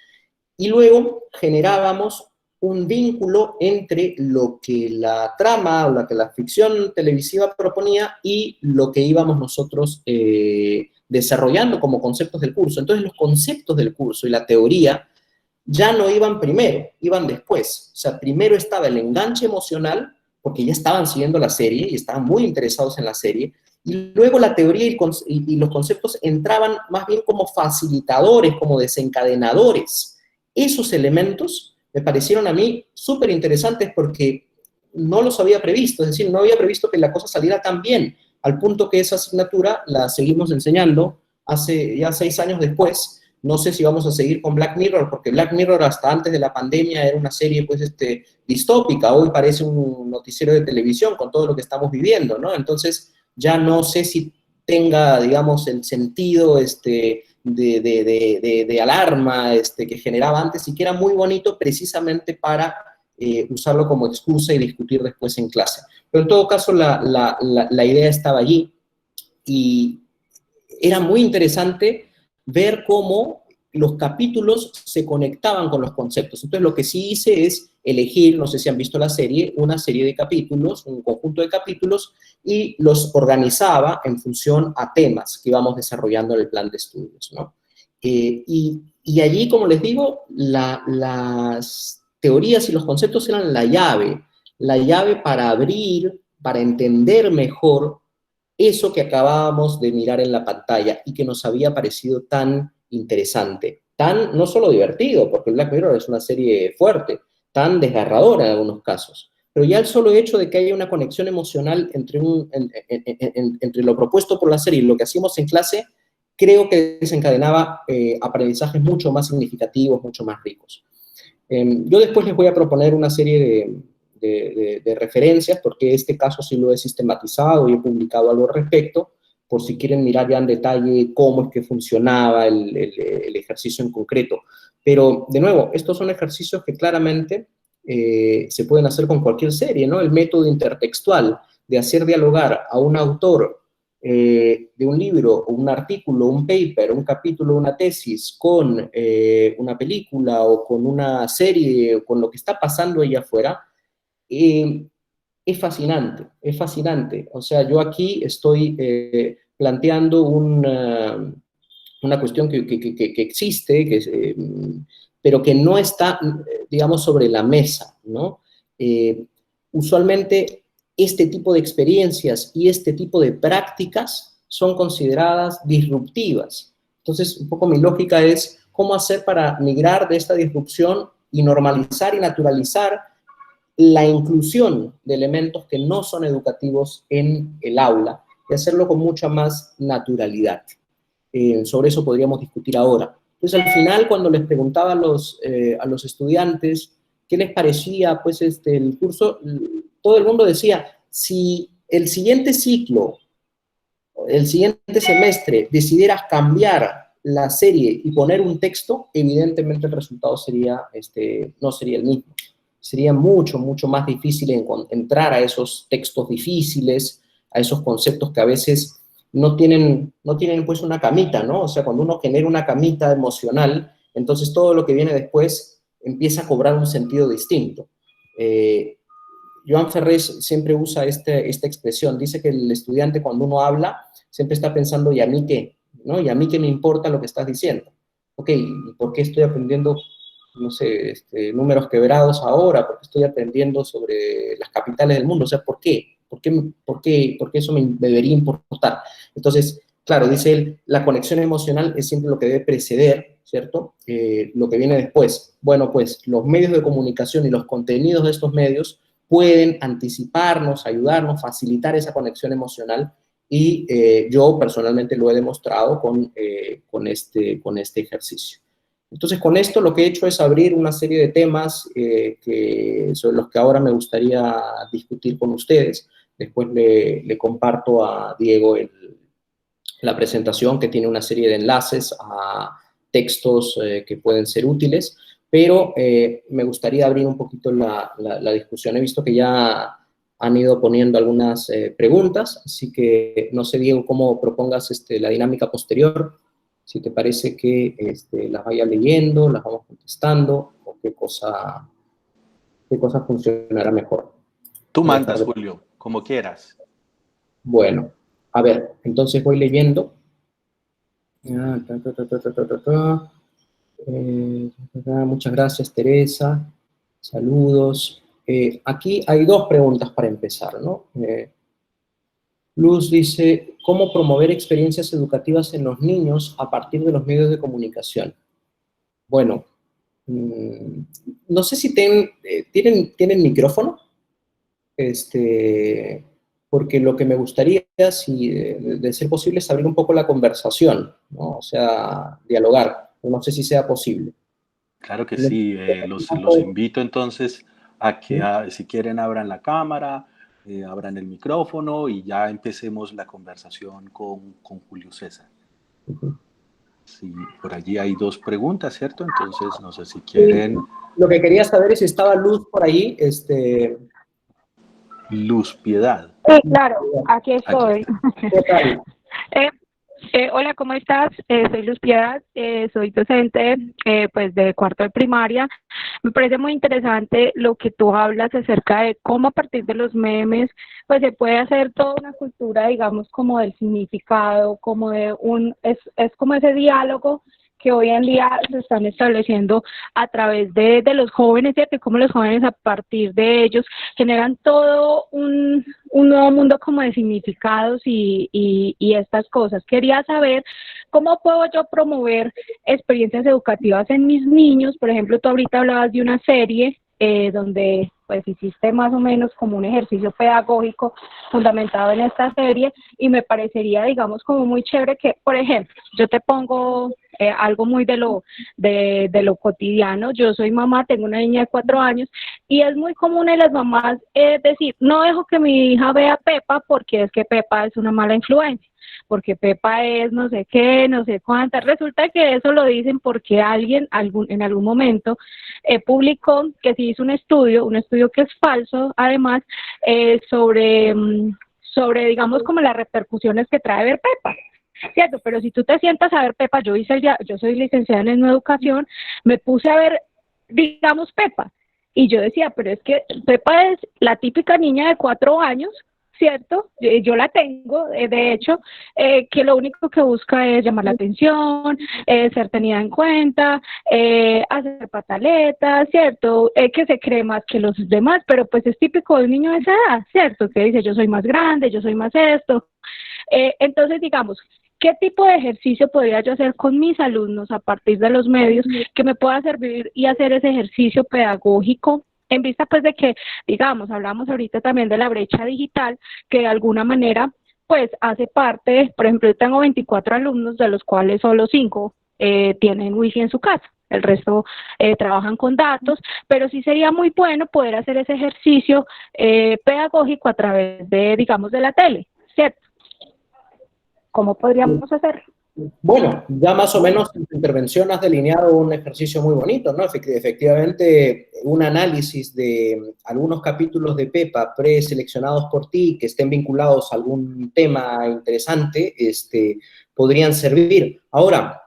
Y luego generábamos un vínculo entre lo que la trama o lo que la ficción televisiva proponía y lo que íbamos nosotros desarrollando como conceptos del curso. Entonces, los conceptos del curso y la teoría ya no iban primero, iban después. O sea, primero estaba el enganche emocional, porque ya estaban siguiendo la serie y estaban muy interesados en la serie, y luego la teoría y los conceptos entraban más bien como facilitadores, como desencadenadores. Esos elementos me parecieron a mí súper interesantes porque no los había previsto, es decir, no había previsto que la cosa saliera tan bien, al punto que esa asignatura la seguimos enseñando hace ya 6 años después. No sé si vamos a seguir con Black Mirror, porque Black Mirror hasta antes de la pandemia era una serie pues distópica. Hoy parece un noticiero de televisión con todo lo que estamos viviendo, ¿no? Entonces ya no sé si tenga, digamos, el sentido de alarma que generaba antes, y que era muy bonito precisamente para usarlo como excusa y discutir después en clase. Pero en todo caso la idea estaba allí, y era muy interesante ver cómo los capítulos se conectaban con los conceptos. Entonces, lo que sí hice es elegir, no sé si han visto la serie, una serie de capítulos, un conjunto de capítulos, y los organizaba en función a temas que íbamos desarrollando en el plan de estudios, ¿no? Y allí, como les digo, las teorías y los conceptos eran la llave para abrir, para entender mejor eso que acabábamos de mirar en la pantalla y que nos había parecido tan interesante, tan no solo divertido, porque Black Mirror es una serie fuerte, tan desgarradora en algunos casos, pero ya el solo hecho de que haya una conexión emocional entre lo propuesto por la serie y lo que hacíamos en clase, creo que desencadenaba aprendizajes mucho más significativos, mucho más ricos. Yo después les voy a proponer una serie de referencias, porque este caso sí lo he sistematizado y he publicado algo al respecto, por si quieren mirar ya en detalle cómo es que funcionaba el ejercicio en concreto. Pero, de nuevo, estos son ejercicios que claramente se pueden hacer con cualquier serie, ¿no? El método intertextual de hacer dialogar a un autor de un libro, un artículo, un paper, un capítulo, una tesis, con una película o con una serie, o con lo que está pasando allá afuera, es fascinante, es fascinante. O sea, yo aquí estoy planteando una cuestión que existe, pero que no está, digamos, sobre la mesa, ¿no? Usualmente este tipo de experiencias y este tipo de prácticas son consideradas disruptivas. Entonces, un poco mi lógica es cómo hacer para migrar de esta disrupción y normalizar y naturalizar la inclusión de elementos que no son educativos en el aula y hacerlo con mucha más naturalidad. Sobre eso podríamos discutir ahora. Entonces, al final, cuando les preguntaba a los estudiantes qué les parecía pues, el curso, todo el mundo decía, si el siguiente ciclo, el siguiente semestre, decidieras cambiar la serie y poner un texto, evidentemente el resultado sería, no sería el mismo. Sería mucho, mucho más difícil entrar a esos textos difíciles, a esos conceptos que a veces no tienen pues una camita, ¿no? O sea, cuando uno genera una camita emocional, entonces todo lo que viene después empieza a cobrar un sentido distinto. Joan Ferrés siempre usa esta expresión, dice que el estudiante cuando uno habla siempre está pensando, ¿y a mí qué? ¿No? ¿Y a mí qué me importa lo que estás diciendo? Ok, ¿y por qué estoy aprendiendo, no sé, números quebrados ahora? ¿Por qué estoy aprendiendo sobre las capitales del mundo? O sea, ¿por qué? ¿Por qué eso me debería importar? Entonces, claro, dice él, la conexión emocional es siempre lo que debe preceder, ¿cierto? Lo que viene después. Bueno, pues los medios de comunicación y los contenidos de estos medios pueden anticiparnos, ayudarnos, facilitar esa conexión emocional y yo personalmente lo he demostrado con este ejercicio. Entonces, con esto lo que he hecho es abrir una serie de temas sobre los que ahora me gustaría discutir con ustedes. Después le comparto a Diego la presentación que tiene una serie de enlaces a textos que pueden ser útiles, pero me gustaría abrir un poquito la discusión. He visto que ya han ido poniendo algunas preguntas, así que no sé, Diego, cómo propongas la dinámica posterior, si te parece que las vaya leyendo, las vamos contestando, o qué cosa funcionará mejor. Tú mandas, Julio, como quieras. Bueno, a ver, entonces voy leyendo. Muchas gracias, Teresa. Saludos. Aquí hay dos preguntas para empezar, ¿no? Luz dice, ¿cómo promover experiencias educativas en los niños a partir de los medios de comunicación? Bueno, no sé si tienen micrófono, porque lo que me gustaría, si de ser posible, es abrir un poco la conversación, ¿no? O sea, dialogar. No sé si sea posible. Claro que sí, los invito entonces a que si quieren abran la cámara, abran el micrófono y ya empecemos la conversación con Julio César. Sí, por allí hay dos preguntas, ¿cierto? Entonces, no sé si quieren... Sí, lo que quería saber es si estaba Luz por ahí. Luz Piedad. Sí, claro, aquí Aquí estoy. está. ¿Qué tal? Hola, ¿cómo estás? Soy Luz Piedad, soy docente pues de cuarto de primaria. Me parece muy interesante lo que tú hablas acerca de cómo a partir de los memes pues se puede hacer toda una cultura, digamos, como del significado, como es como ese diálogo que hoy en día se están estableciendo a través de los jóvenes, ¿cierto? Y cómo los jóvenes a partir de ellos generan todo un nuevo mundo como de significados y estas cosas. Quería saber cómo puedo yo promover experiencias educativas en mis niños. Por ejemplo, tú ahorita hablabas de una serie donde pues hiciste más o menos como un ejercicio pedagógico fundamentado en esta serie y me parecería, digamos, como muy chévere que, por ejemplo, yo te pongo algo muy de lo cotidiano. Yo soy mamá, tengo una niña de 4 años Y es muy común en las mamás decir, no dejo que mi hija vea Pepa porque es que Pepa es una mala influencia, porque Pepa es no sé qué, no sé cuánta. Resulta que eso lo dicen porque alguien en algún momento publicó que se hizo un estudio que es falso, además, sobre, digamos, como las repercusiones que trae ver Pepa. Cierto, pero si tú te sientas a ver Pepa, yo soy licenciada en educación, me puse a ver, digamos, Pepa, y yo decía, pero es que Pepa es la típica niña de 4 años, ¿cierto? Yo la tengo, de hecho, que lo único que busca es llamar la atención, ser tenida en cuenta, hacer pataletas, ¿cierto? Que se cree más que los demás, pero pues es típico de un niño de esa edad, ¿cierto? Que dice, yo soy más grande, yo soy más esto. Entonces, digamos, ¿qué tipo de ejercicio podría yo hacer con mis alumnos a partir de los medios que me pueda servir y hacer ese ejercicio pedagógico en vista pues de que, digamos, hablamos ahorita también de la brecha digital, que de alguna manera pues hace parte, por ejemplo, yo tengo 24 alumnos, de los cuales solo 5 tienen wifi en su casa, el resto trabajan con datos, pero sí sería muy bueno poder hacer ese ejercicio pedagógico a través de, digamos, de la tele, ¿cierto? ¿Cómo podríamos hacerlo? Bueno, ya más o menos en tu intervención has delineado un ejercicio muy bonito, ¿no? Efectivamente, un análisis de algunos capítulos de Pepa preseleccionados por ti que estén vinculados a algún tema interesante, podrían servir. Ahora,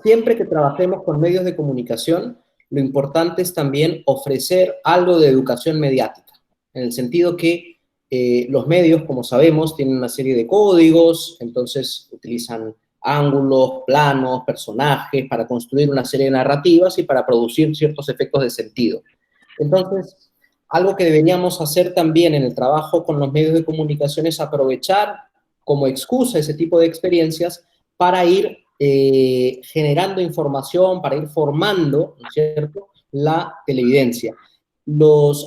siempre que trabajemos con medios de comunicación, lo importante es también ofrecer algo de educación mediática, en el sentido que los medios, como sabemos, tienen una serie de códigos, entonces utilizan ángulos, planos, personajes para construir una serie de narrativas y para producir ciertos efectos de sentido. Entonces, algo que deberíamos hacer también en el trabajo con los medios de comunicación es aprovechar como excusa ese tipo de experiencias para ir generando información, para ir formando, ¿no es cierto?, la televidencia.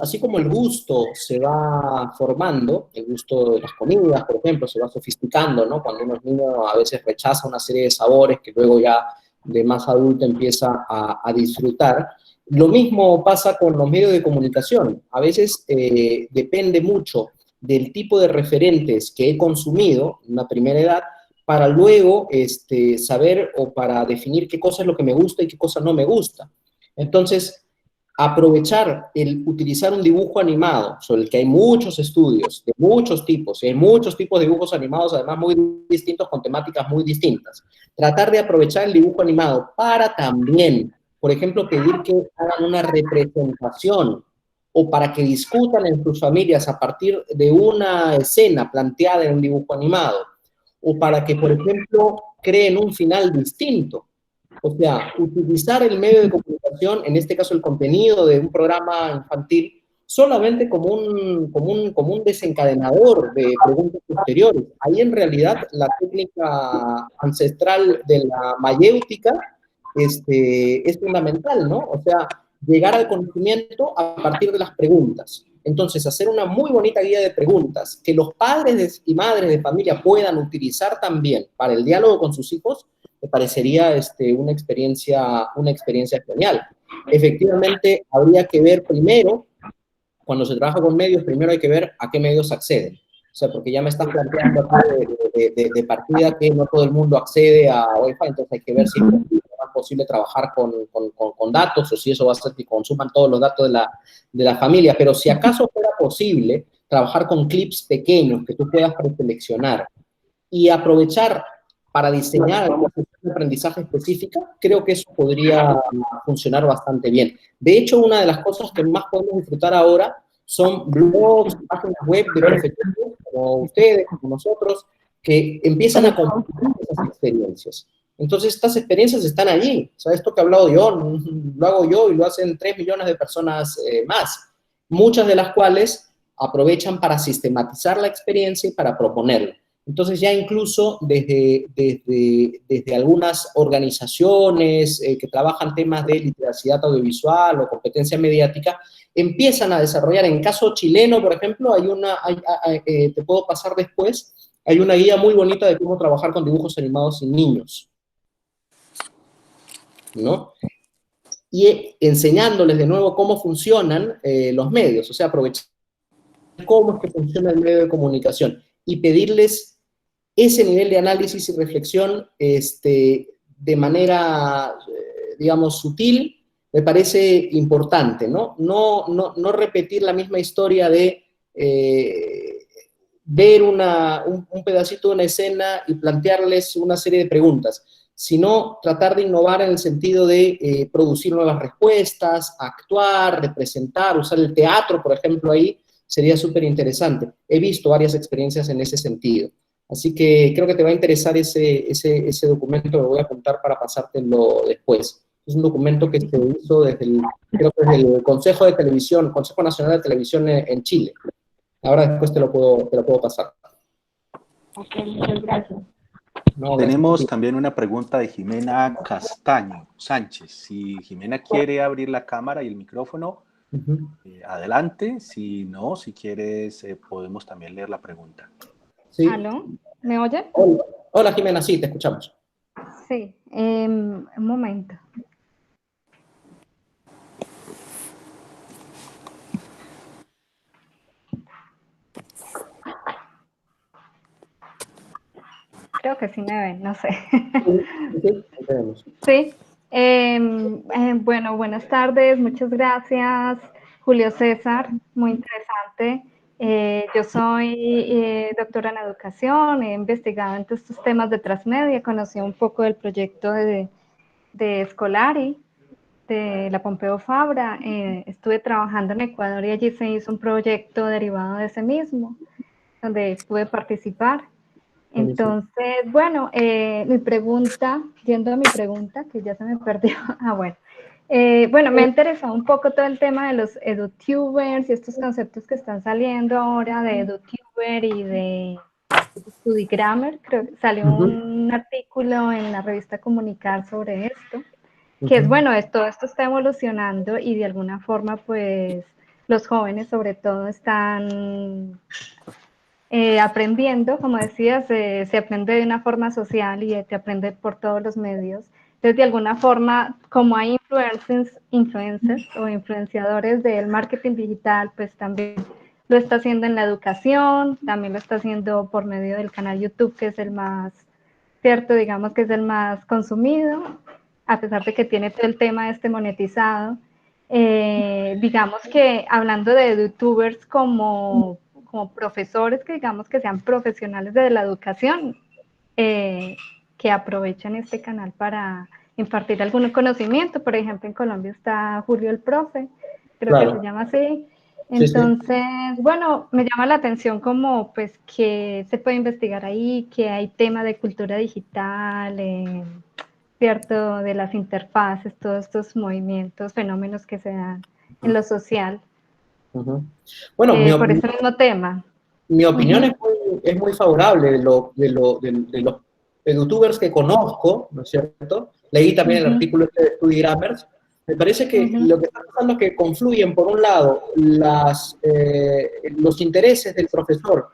Así como el gusto se va formando, el gusto de las comidas, por ejemplo, se va sofisticando, ¿no? Cuando uno es niño a veces rechaza una serie de sabores que luego ya de más adulto empieza a disfrutar. Lo mismo pasa con los medios de comunicación. A veces depende mucho del tipo de referentes que he consumido en una primera edad para luego saber o para definir qué cosa es lo que me gusta y qué cosa no me gusta. Entonces, aprovechar el utilizar un dibujo animado, sobre el que hay muchos estudios de muchos tipos, y hay muchos tipos de dibujos animados, además muy distintos, con temáticas muy distintas. Tratar de aprovechar el dibujo animado para también, por ejemplo, pedir que hagan una representación o para que discutan en sus familias a partir de una escena planteada en un dibujo animado, o para que, por ejemplo, creen un final distinto. O sea, utilizar el medio de comunicación, en este caso el contenido de un programa infantil, solamente como un desencadenador de preguntas posteriores. Ahí en realidad la técnica ancestral de la mayéutica es fundamental, ¿no? O sea, llegar al conocimiento a partir de las preguntas. Entonces, hacer una muy bonita guía de preguntas que los padres y madres de familia puedan utilizar también para el diálogo con sus hijos, me parecería una experiencia genial. Efectivamente, habría que ver primero, cuando se trabaja con medios, primero hay que ver a qué medios acceden. O sea, porque ya me estás planteando aquí de partida que no todo el mundo accede a Wi-Fi, entonces hay que ver si es posible trabajar con datos o si eso va a hacer que consuman todos los datos de la familia. Pero si acaso fuera posible trabajar con clips pequeños que tú puedas preseleccionar y aprovechar para diseñar una sesión de aprendizaje específica, creo que eso podría funcionar bastante bien. De hecho, una de las cosas que más podemos disfrutar ahora son blogs, páginas web de profesores como ustedes, como nosotros, que empiezan a compartir esas experiencias. Entonces, estas experiencias están allí. O sea, esto que he hablado yo, lo hago yo y lo hacen 3 millones de personas más, muchas de las cuales aprovechan para sistematizar la experiencia y para proponerla. Entonces ya incluso desde algunas organizaciones que trabajan temas de literacidad audiovisual o competencia mediática, empiezan a desarrollar, en caso chileno, por ejemplo, te puedo pasar después, hay una guía muy bonita de cómo trabajar con dibujos animados sin niños, ¿no? y enseñándoles de nuevo cómo funcionan los medios, o sea, aprovechar cómo es que funciona el medio de comunicación y pedirles ese nivel de análisis y reflexión de manera, digamos, sutil, me parece importante, ¿no? No repetir la misma historia de ver un pedacito de una escena y plantearles una serie de preguntas, sino tratar de innovar en el sentido de producir nuevas respuestas, actuar, representar, usar el teatro, por ejemplo, ahí sería súper interesante. He visto varias experiencias en ese sentido. Así que creo que te va a interesar ese documento, lo voy a apuntar para pasártelo después. Es un documento que se hizo creo que desde el Consejo de Televisión, Consejo Nacional de Televisión en Chile. Ahora después te lo puedo pasar. Ok, muchas gracias. No, tenemos también una pregunta de Jimena Castaño Sánchez. Si Jimena quiere abrir la cámara y el micrófono, adelante. Si no, si quieres, podemos también leer la pregunta. Sí. ¿Aló? ¿Me oye? Hola, Jimena, sí, te escuchamos. Sí, un momento. Creo que sí me ven, no sé. Sí. Bueno, buenas tardes, muchas gracias, Julio César, muy interesante. Yo soy doctora en educación, he investigado en estos temas de transmedia, conocí un poco del proyecto de Scolari, de la Pompeu Fabra. Estuve trabajando en Ecuador y allí se hizo un proyecto derivado de ese mismo, donde pude participar. Entonces, bueno, mi pregunta, yendo a mi pregunta, que ya se me perdió. Bueno, me ha interesado un poco todo el tema de los edutubers y estos conceptos que están saliendo ahora de edutuber y de Studygrammer. Creo que salió un artículo en la revista Comunicar sobre esto, que es bueno, todo esto está evolucionando y de alguna forma, pues, los jóvenes sobre todo están aprendiendo, como decías, se aprende de una forma social y te aprende por todos los medios. Entonces, de alguna forma, como hay influencers o influenciadores del marketing digital, pues también lo está haciendo en la educación, también lo está haciendo por medio del canal YouTube, que es el más, cierto, digamos que es el más consumido, a pesar de que tiene todo el tema monetizado. Digamos que hablando de youtubers como profesores que digamos que sean profesionales de la educación, que aprovechen este canal para impartir algún conocimiento. Por ejemplo, en Colombia está Julio el Profe, creo que se llama así. Entonces, sí. Bueno, me llama la atención como pues que se puede investigar ahí, que hay tema de cultura digital, cierto, de las interfaces, todos estos movimientos, fenómenos que se dan en lo social. Bueno, por ese mismo tema. Mi opinión es muy favorable de los edutubers que conozco, ¿no es cierto? Leí también el artículo de Studygrammer. Me parece que lo que está pasando es que confluyen, por un lado, los intereses del profesor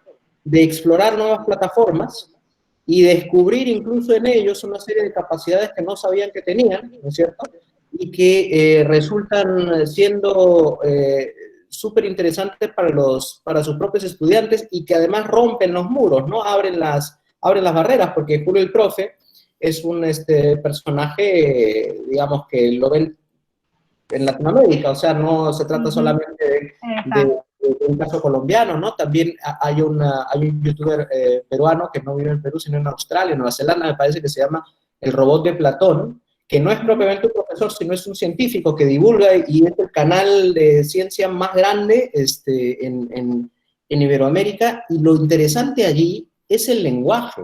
de explorar nuevas plataformas y descubrir incluso en ellos una serie de capacidades que no sabían que tenían, ¿no es cierto? Y que resultan siendo súper interesantes para sus propios estudiantes y que además rompen los muros, ¿no? Abren las barreras, porque Julio el Profe es un personaje, digamos, que lo ven en Latinoamérica, o sea, no se trata solamente de un caso colombiano, ¿no? También hay un youtuber peruano que no vive en Perú, sino en Australia, en Nueva Zelanda, me parece, que se llama El Robot de Platón, que no es propiamente un profesor, sino es un científico que divulga y es el canal de ciencia más grande en Iberoamérica, y lo interesante allí es el lenguaje.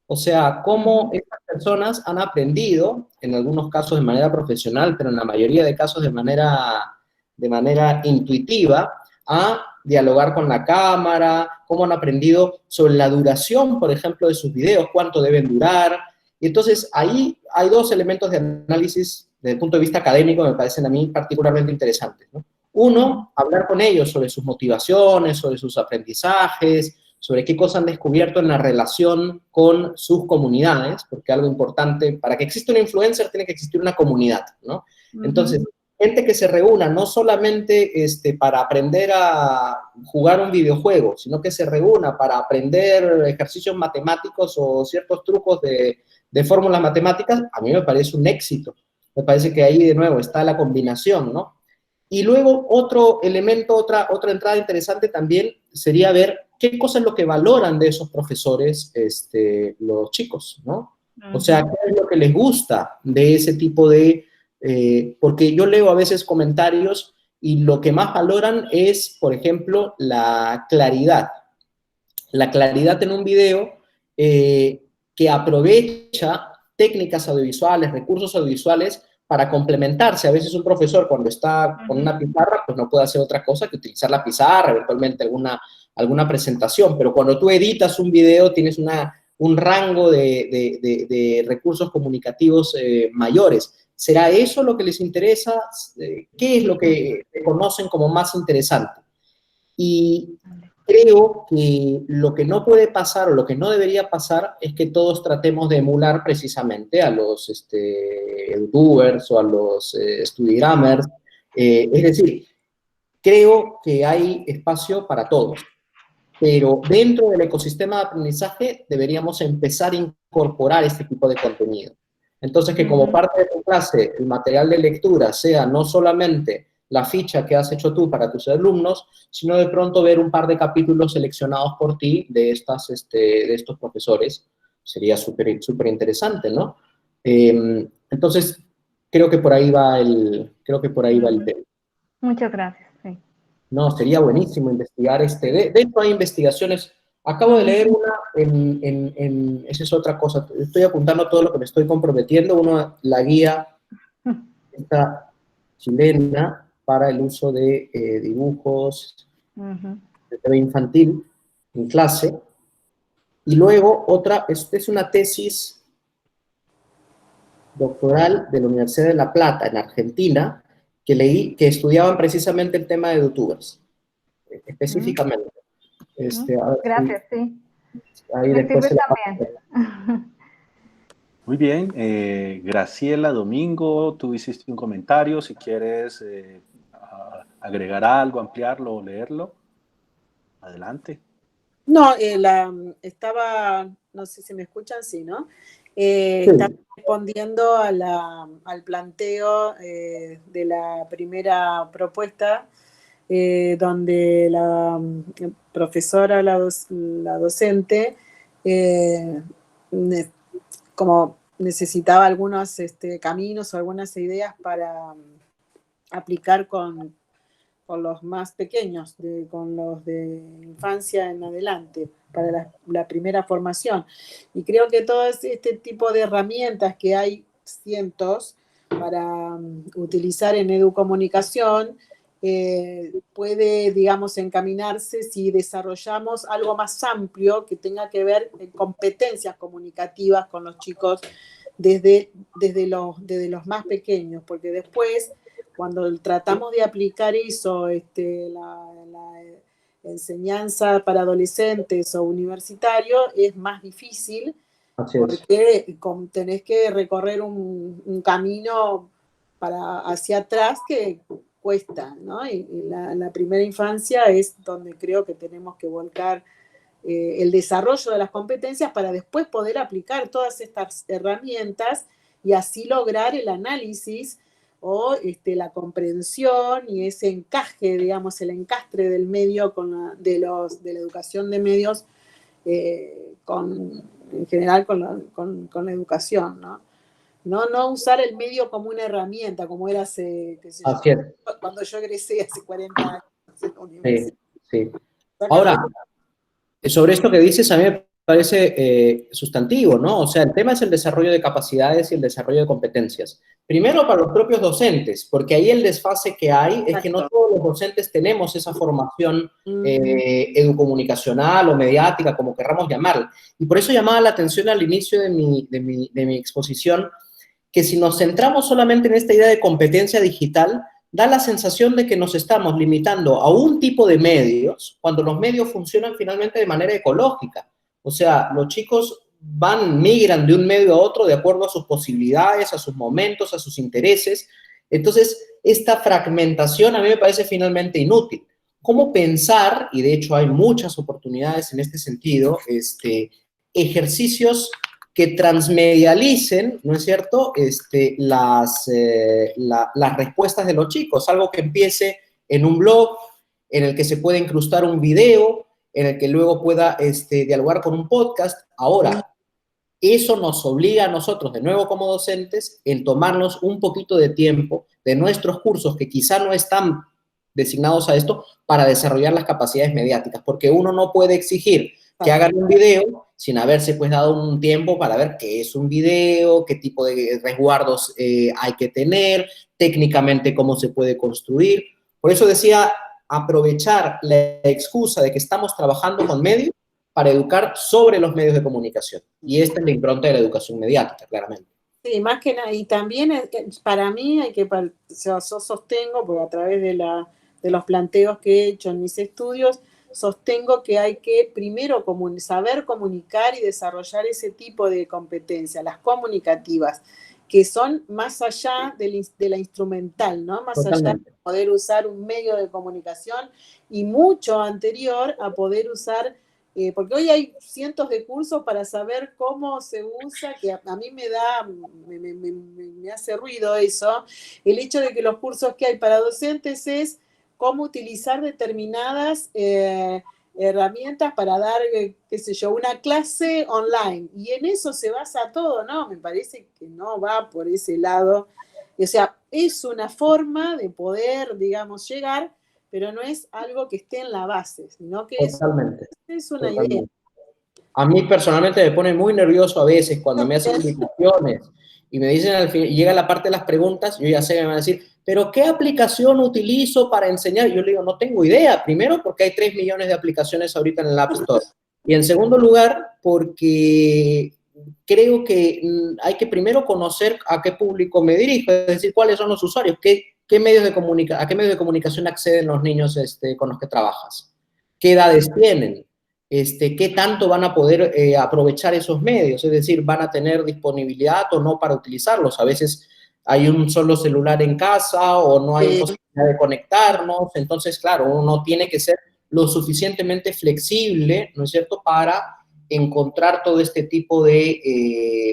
O sea, cómo estas personas han aprendido, en algunos casos de manera profesional, pero en la mayoría de casos de manera intuitiva, a dialogar con la cámara, cómo han aprendido sobre la duración, por ejemplo, de sus videos, cuánto deben durar. Y entonces ahí hay dos elementos de análisis desde el punto de vista académico que me parecen a mí particularmente interesantes, ¿no? Uno, hablar con ellos sobre sus motivaciones, sobre sus aprendizajes, sobre qué cosas han descubierto en la relación con sus comunidades, porque algo importante, para que exista un influencer tiene que existir una comunidad, ¿no? Entonces, gente que se reúna no solamente para aprender a jugar un videojuego, sino que se reúna para aprender ejercicios matemáticos o ciertos trucos de fórmulas matemáticas, a mí me parece un éxito. Me parece que ahí de nuevo está la combinación, ¿no? Y luego otro elemento, otra entrada interesante también sería ver qué cosas es lo que valoran de esos profesores los chicos, ¿no? O sea, qué es lo que les gusta de ese tipo de... porque yo leo a veces comentarios y lo que más valoran es, por ejemplo, la claridad. La claridad en un video que aprovecha técnicas audiovisuales, recursos audiovisuales para complementarse. A veces un profesor cuando está con una pizarra, pues no puede hacer otra cosa que utilizar la pizarra, eventualmente alguna presentación, pero cuando tú editas un video tienes un rango de recursos comunicativos mayores. ¿Será eso lo que les interesa? ¿Qué es lo que conocen como más interesante? Y creo que lo que no puede pasar o lo que no debería pasar es que todos tratemos de emular precisamente a los youtubers o a los studigrammers. Es decir, creo que hay espacio para todos, pero dentro del ecosistema de aprendizaje deberíamos empezar a incorporar este tipo de contenido. Entonces, que como parte de tu clase el material de lectura sea no solamente la ficha que has hecho tú para tus alumnos, sino de pronto ver un par de capítulos seleccionados por ti de estos profesores. Sería súper interesante, ¿no? Entonces, creo que por ahí va el tema. Muchas gracias, sí. No, sería buenísimo investigar de hecho hay investigaciones, acabo de leer una esa es otra cosa, estoy apuntando todo lo que me estoy comprometiendo, la guía esta chilena para el uso de dibujos de TV infantil en clase, y luego otra, esta es una tesis doctoral de la Universidad de La Plata en Argentina, que leí, que estudiaban precisamente el tema de youtubers, específicamente. Gracias, sí. Ahí me después sirve también. Muy bien, Graciela Domingo, tú hiciste un comentario, si quieres agregar algo, ampliarlo o leerlo, adelante. No, no sé si me escuchan, sí, ¿no? Estaba respondiendo al planteo de la primera propuesta, donde la profesora, la docente, como necesitaba algunos caminos o algunas ideas para aplicar con los más pequeños, con los de infancia en adelante, para la primera formación. Y creo que todo este tipo de herramientas que hay cientos para utilizar en educomunicación puede, digamos, encaminarse si desarrollamos algo más amplio que tenga que ver en competencias comunicativas con los chicos desde los más pequeños, porque después, cuando tratamos de aplicar eso, la enseñanza para adolescentes o universitarios, es más difícil, porque tenés que recorrer un camino hacia atrás que cuesta, ¿no? Y la primera infancia es donde creo que tenemos que volcar el desarrollo de las competencias para después poder aplicar todas estas herramientas y así lograr el análisis o la comprensión y ese encaje, digamos, el encastre del medio de la educación de medios en general con la educación, ¿no? No usar el medio como una herramienta, como era cuando yo egresé hace 40 años. Sí. Ahora, sobre esto que dices, a mí me parece sustantivo, ¿no? O sea, el tema es el desarrollo de capacidades y el desarrollo de competencias. Primero para los propios docentes, porque ahí el desfase que hay es que no todos los docentes tenemos esa formación educomunicacional o mediática, como querramos llamarla. Y por eso llamaba la atención al inicio de mi exposición, que si nos centramos solamente en esta idea de competencia digital, da la sensación de que nos estamos limitando a un tipo de medios, cuando los medios funcionan finalmente de manera ecológica. O sea, los chicos migran de un medio a otro de acuerdo a sus posibilidades, a sus momentos, a sus intereses, Entonces, esta fragmentación a mí me parece finalmente inútil. ¿Cómo pensar, y de hecho hay muchas oportunidades en este sentido, ejercicios que transmedialicen, ¿no es cierto?, las respuestas de los chicos, algo que empiece en un blog, en el que se pueda incrustar un video, en el que luego pueda dialogar con un podcast. Ahora, eso nos obliga a nosotros, de nuevo como docentes, en tomarnos un poquito de tiempo de nuestros cursos, que quizá no están designados a esto, para desarrollar las capacidades mediáticas, porque uno no puede exigir que hagan un video sin haberse pues dado un tiempo para ver qué es un video, qué tipo de resguardos hay que tener, técnicamente cómo se puede construir. Por eso decía, aprovechar la excusa de que estamos trabajando con medios para educar sobre los medios de comunicación. Y esta es la impronta de la educación mediática, claramente. Sí, más que nada, y también para mí hay que, yo sostengo, porque a través de los planteos que he hecho en mis estudios, sostengo que hay que primero saber comunicar y desarrollar ese tipo de competencias, las comunicativas, que son más allá de la instrumental, ¿no? Más Totalmente. allá de poder usar un medio de comunicación y mucho anterior a poder usar, porque hoy hay cientos de cursos para saber cómo se usa, que a mí me hace ruido eso, el hecho de que los cursos que hay para docentes es cómo utilizar determinadas herramientas para dar, qué sé yo, una clase online. Y en eso se basa todo, ¿no? Me parece que no va por ese lado. O sea, es una forma de poder, digamos, llegar, pero no es algo que esté en la base, sino que es una idea. A mí personalmente me pone muy nervioso a veces cuando me hacen invitaciones y me dicen al final, llega la parte de las preguntas, yo ya sé que me van a decir, ¿pero qué aplicación utilizo para enseñar? Yo le digo, no tengo idea. Primero, porque hay 3 millones de aplicaciones ahorita en el App Store. Y en segundo lugar, porque creo que hay que primero conocer a qué público me dirijo, es decir, cuáles son los usuarios, a qué medios de comunicación acceden los niños con los que trabajas, qué edades tienen, qué tanto van a poder aprovechar esos medios, es decir, van a tener disponibilidad o no para utilizarlos. A veces hay un solo celular en casa o no hay posibilidad de conectarnos, entonces, claro, uno tiene que ser lo suficientemente flexible, ¿no es cierto?, para encontrar todo este tipo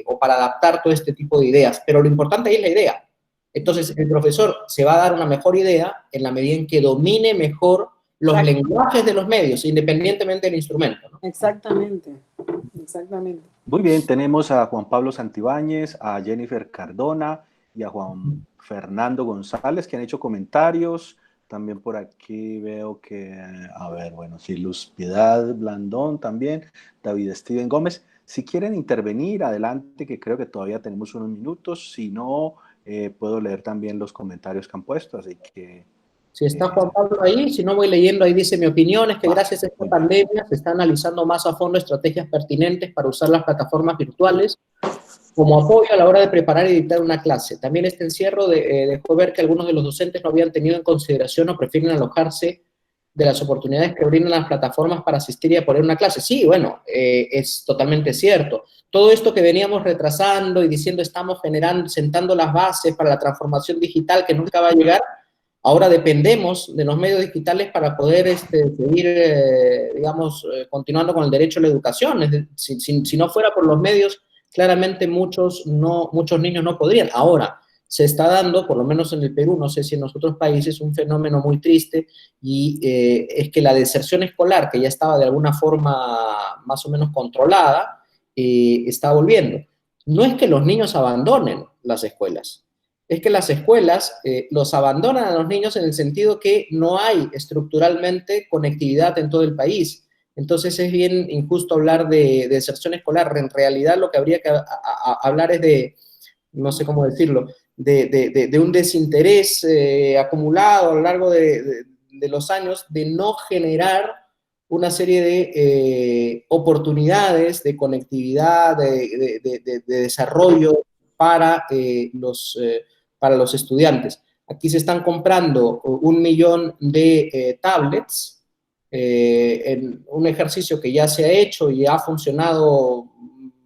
o para adaptar todo este tipo de ideas, pero lo importante ahí es la idea. Entonces, el profesor se va a dar una mejor idea en la medida en que domine mejor los lenguajes de los medios, independientemente del instrumento, ¿no? Exactamente, exactamente. Muy bien, tenemos a Juan Pablo Santibáñez, a Jennifer Cardona y a Juan Fernando González, que han hecho comentarios. También por aquí veo que, a ver, bueno, sí, Luz Piedad Blandón también, David Steven Gómez. Si quieren intervenir, adelante, que creo que todavía tenemos unos minutos. Si no, puedo leer también los comentarios que han puesto, así que... Si está Juan Pablo ahí, si no voy leyendo, ahí dice: mi opinión es que gracias a esta pandemia se está analizando más a fondo estrategias pertinentes para usar las plataformas virtuales como apoyo a la hora de preparar y dictar una clase. También este encierro dejó ver que algunos de los docentes no habían tenido en consideración o prefieren alojarse de las oportunidades que brindan las plataformas para asistir y a poner una clase. Sí, bueno, es totalmente cierto. Todo esto que veníamos retrasando y diciendo estamos sentando las bases para la transformación digital que nunca va a llegar, ahora dependemos de los medios digitales para poder seguir, digamos, continuando con el derecho a la educación. Si no fuera por los medios, claramente muchos niños no podrían. Ahora, se está dando, por lo menos en el Perú, no sé si en otros países, un fenómeno muy triste, y es que la deserción escolar, que ya estaba de alguna forma más o menos controlada, está volviendo. No es que los niños abandonen las escuelas, es que las escuelas los abandonan a los niños en el sentido que no hay estructuralmente conectividad en todo el país. Entonces es bien injusto hablar de deserción escolar. En realidad lo que habría que hablar es de, no sé cómo decirlo, de un desinterés acumulado a lo largo de los años de no generar una serie de oportunidades de conectividad, de desarrollo para los estudiantes. Aquí se están comprando 1 millón de tablets, en un ejercicio que ya se ha hecho y ha funcionado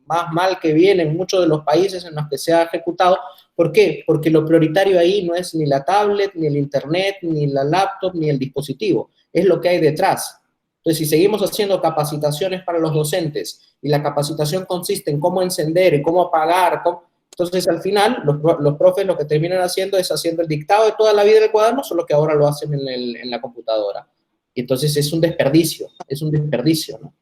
más mal que bien en muchos de los países en los que se ha ejecutado. ¿Por qué? Porque lo prioritario ahí no es ni la tablet, ni el internet, ni la laptop, ni el dispositivo, es lo que hay detrás. Entonces, si seguimos haciendo capacitaciones para los docentes y la capacitación consiste en cómo encender y cómo apagar, entonces al final los profes lo que terminan haciendo es haciendo el dictado de toda la vida en el cuaderno, solo que ahora lo hacen en la computadora. Y entonces es un desperdicio, ¿no?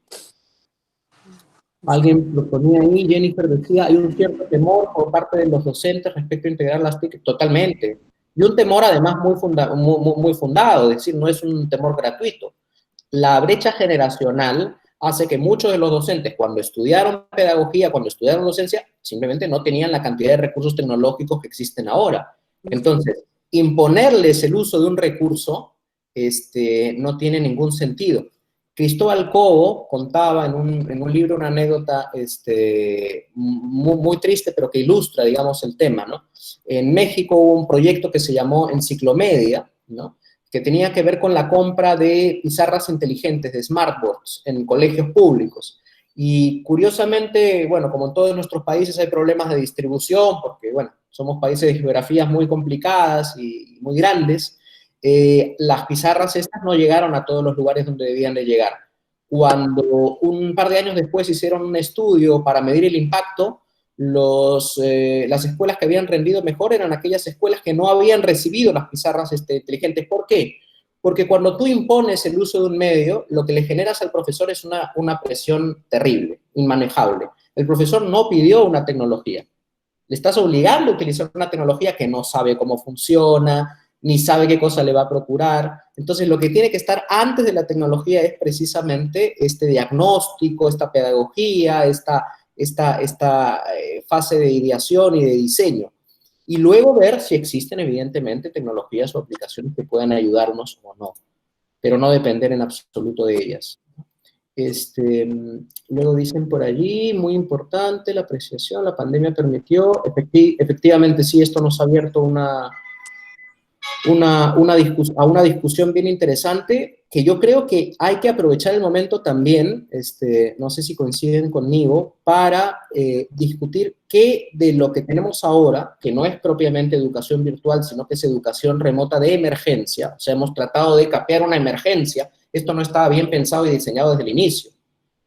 Alguien lo ponía ahí, Jennifer decía, hay un cierto temor por parte de los docentes respecto a integrar las TIC, totalmente. Y un temor además muy fundado, es decir, no es un temor gratuito. La brecha generacional hace que muchos de los docentes, cuando estudiaron pedagogía, cuando estudiaron docencia, simplemente no tenían la cantidad de recursos tecnológicos que existen ahora. Entonces, imponerles el uso de un recurso no tiene ningún sentido. Cristóbal Cobo contaba en un libro una anécdota muy triste, pero que ilustra, digamos, el tema, ¿no? En México hubo un proyecto que se llamó Enciclomedia, ¿no?, que tenía que ver con la compra de pizarras inteligentes, de smartboards, en colegios públicos. Y curiosamente, bueno, como en todos nuestros países hay problemas de distribución, porque, bueno, somos países de geografías muy complicadas y muy grandes, las pizarras estas no llegaron a todos los lugares donde debían de llegar. Cuando un par de años después hicieron un estudio para medir el impacto, las escuelas que habían rendido mejor eran aquellas escuelas que no habían recibido las pizarras inteligentes. ¿Por qué? Porque cuando tú impones el uso de un medio, lo que le generas al profesor es una presión terrible, inmanejable. El profesor no pidió una tecnología. Le estás obligando a utilizar una tecnología que no sabe cómo funciona, ni sabe qué cosa le va a procurar. Entonces, lo que tiene que estar antes de la tecnología es precisamente este diagnóstico, esta pedagogía, esta fase de ideación y de diseño. Y luego ver si existen, evidentemente, tecnologías o aplicaciones que puedan ayudarnos o no, pero no depender en absoluto de ellas. Luego dicen por allí, muy importante, la apreciación, la pandemia permitió, efectivamente sí, esto nos ha abierto a una discusión bien interesante, que yo creo que hay que aprovechar el momento también, no sé si coinciden conmigo, para discutir qué de lo que tenemos ahora, que no es propiamente educación virtual, sino que es educación remota de emergencia, o sea, hemos tratado de capear una emergencia, esto no estaba bien pensado y diseñado desde el inicio,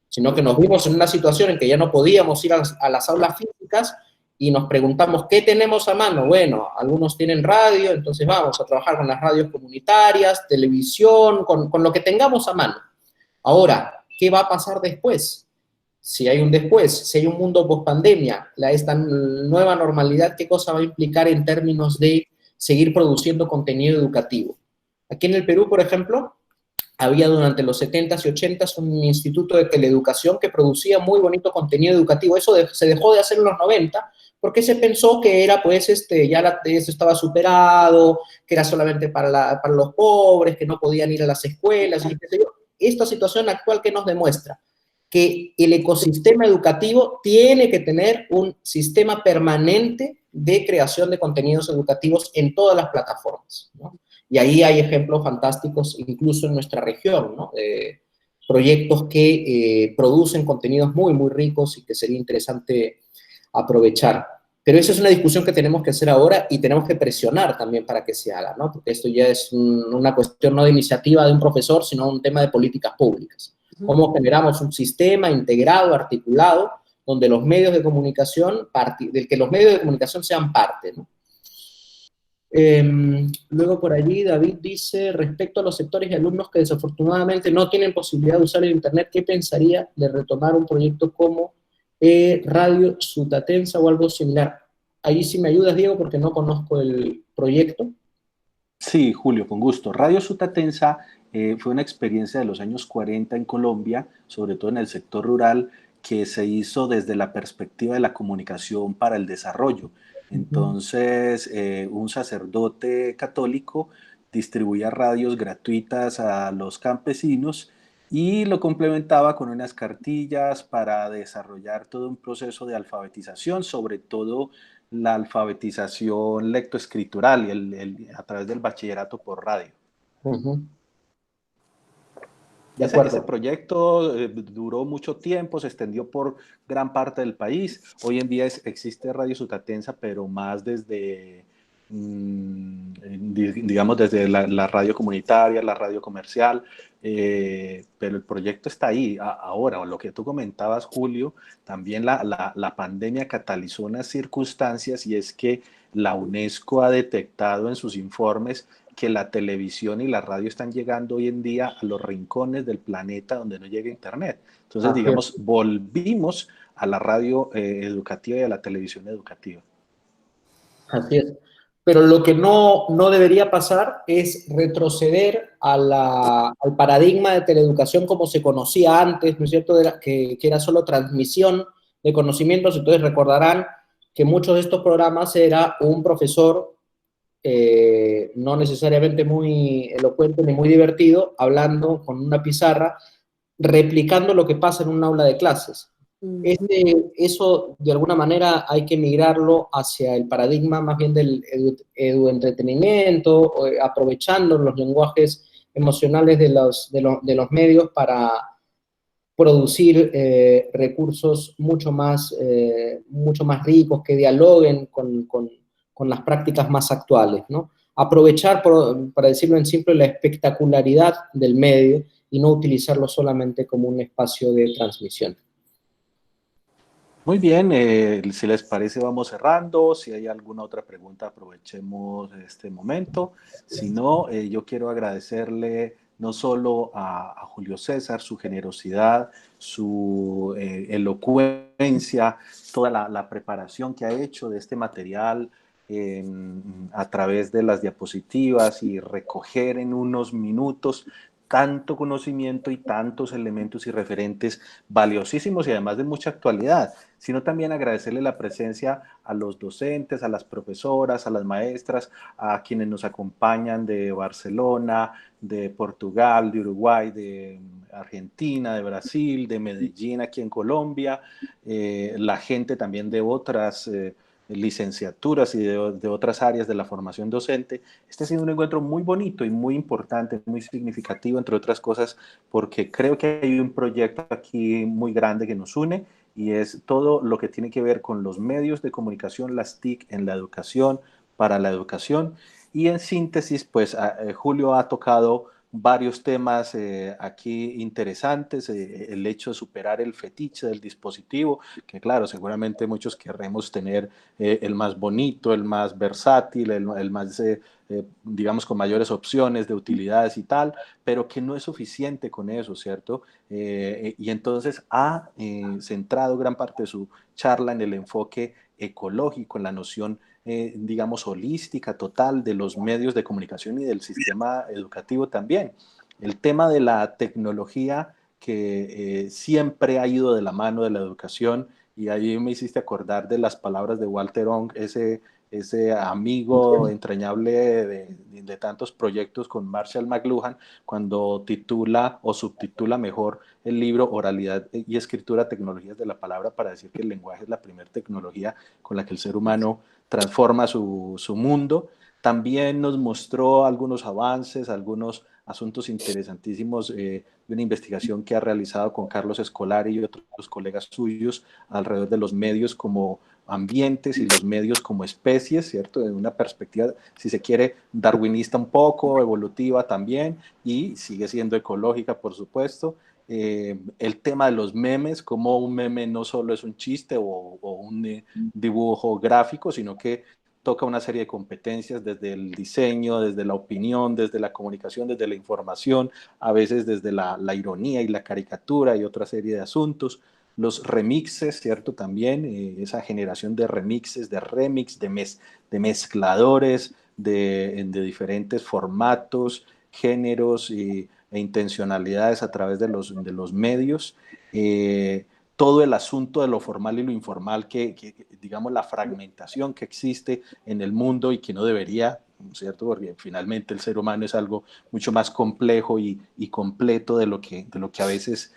sino que nos vimos en una situación en que ya no podíamos ir a las aulas físicas y nos preguntamos, ¿qué tenemos a mano? Bueno, algunos tienen radio, entonces vamos a trabajar con las radios comunitarias, televisión, con lo que tengamos a mano. Ahora, ¿qué va a pasar después? Si hay un después, si hay un mundo post-pandemia, esta nueva normalidad, ¿qué cosa va a implicar en términos de seguir produciendo contenido educativo? Aquí en el Perú, por ejemplo, había durante los 70s y 80s un instituto de teleeducación que producía muy bonito contenido educativo. Eso se dejó de hacer en los 90 porque se pensó que era, pues, eso estaba superado, que era solamente para los pobres, que no podían ir a las escuelas. Y qué sé yo. Esta situación actual que nos demuestra que el ecosistema educativo tiene que tener un sistema permanente de creación de contenidos educativos en todas las plataformas, ¿no? Y ahí hay ejemplos fantásticos, incluso en nuestra región, ¿no? Proyectos que producen contenidos muy, muy ricos y que sería interesante aprovechar. Pero esa es una discusión que tenemos que hacer ahora y tenemos que presionar también para que se haga, ¿no? Porque esto ya es una cuestión no de iniciativa de un profesor, sino un tema de políticas públicas. Cómo generamos un sistema integrado, articulado, donde los medios de comunicación, del que los medios de comunicación sean parte, ¿no? Luego por allí David dice, respecto a los sectores y alumnos que desafortunadamente no tienen posibilidad de usar el internet, ¿qué pensaría de retomar un proyecto como Radio Sutatensa o algo similar? Ahí sí me ayudas, Diego, porque no conozco el proyecto. Sí, Julio, con gusto. Radio Sutatensa fue una experiencia de los años 40 en Colombia, sobre todo en el sector rural, que se hizo desde la perspectiva de la comunicación para el desarrollo. Entonces, un sacerdote católico distribuía radios gratuitas a los campesinos y lo complementaba con unas cartillas para desarrollar todo un proceso de alfabetización, sobre todo la alfabetización lectoescritural y a través del bachillerato por radio. De Ese acuerdo. proyecto duró mucho tiempo, se extendió por gran parte del país. Hoy en día existe Radio Sutatensa, pero más desde, digamos, desde la radio comunitaria, la radio comercial, pero el proyecto está ahí. Ahora, lo que tú comentabas, Julio, también la pandemia catalizó unas circunstancias, y es que la UNESCO ha detectado en sus informes que la televisión y la radio están llegando hoy en día a los rincones del planeta donde no llega internet. Entonces, Así digamos, es. volvimos a la radio educativa y a la televisión educativa. Así es. Pero lo que no debería pasar es retroceder al paradigma de teleeducación como se conocía antes, ¿no es cierto? Que era solo transmisión de conocimientos. Entonces recordarán que muchos de estos programas era un profesor, no necesariamente muy elocuente ni muy divertido, hablando con una pizarra, replicando lo que pasa en un aula de clases. Eso, de alguna manera, hay que migrarlo hacia el paradigma más bien del eduentretenimiento, aprovechando los lenguajes emocionales de los medios para producir recursos mucho más ricos, que dialoguen con las prácticas más actuales, ¿no? Aprovechar, para decirlo en simple, la espectacularidad del medio y no utilizarlo solamente como un espacio de transmisión. Muy bien, si les parece vamos cerrando. Si hay alguna otra pregunta, aprovechemos este momento. Si no, yo quiero agradecerle no solo a Julio César su generosidad, su elocuencia, toda la preparación que ha hecho de este material a través de las diapositivas, y recoger en unos minutos tanto conocimiento y tantos elementos y referentes valiosísimos y además de mucha actualidad, sino también agradecerle la presencia a los docentes, a las profesoras, a las maestras, a quienes nos acompañan de Barcelona, de Portugal, de Uruguay, de Argentina, de Brasil, de Medellín, aquí en Colombia, la gente también de otras licenciaturas y de otras áreas de la formación docente. Este ha sido un encuentro muy bonito y muy importante, muy significativo, entre otras cosas, porque creo que hay un proyecto aquí muy grande que nos une, y es todo lo que tiene que ver con los medios de comunicación, las TIC en la educación, para la educación. Y en síntesis, pues Julio ha tocado varios temas aquí interesantes, el hecho de superar el fetiche del dispositivo, que claro, seguramente muchos querremos tener el más bonito, el más versátil, el más, digamos, con mayores opciones de utilidades y tal, pero que no es suficiente con eso, ¿cierto? Y entonces ha centrado gran parte de su charla en el enfoque ecológico, en la noción digamos, holística, total de los medios de comunicación y del sistema educativo también. El tema de la tecnología que siempre ha ido de la mano de la educación, y ahí me hiciste acordar de las palabras de Walter Ong, ese amigo entrañable de tantos proyectos con Marshall McLuhan, cuando titula o subtitula mejor el libro Oralidad y Escritura, Tecnologías de la Palabra, para decir que el lenguaje es la primera tecnología con la que el ser humano transforma su mundo. También nos mostró algunos avances, algunos asuntos interesantísimos de una investigación que ha realizado con Carlos Escolari y otros colegas suyos alrededor de los medios como ambientes y los medios como especies, ¿cierto? De una perspectiva, si se quiere, darwinista un poco, evolutiva también, y sigue siendo ecológica, por supuesto. El tema de los memes, como un meme no solo es un chiste o un dibujo gráfico, sino que toca una serie de competencias desde el diseño, desde la opinión, desde la comunicación, desde la información, a veces desde la ironía y la caricatura y otra serie de asuntos. Los remixes, ¿cierto? También esa generación de remixes, de remix, de mezcladores, de diferentes formatos, géneros e intencionalidades a través de los medios. Todo el asunto de lo formal y lo informal, digamos, la fragmentación que existe en el mundo y que no debería, ¿cierto? Porque finalmente el ser humano es algo mucho más complejo y completo de lo que a veces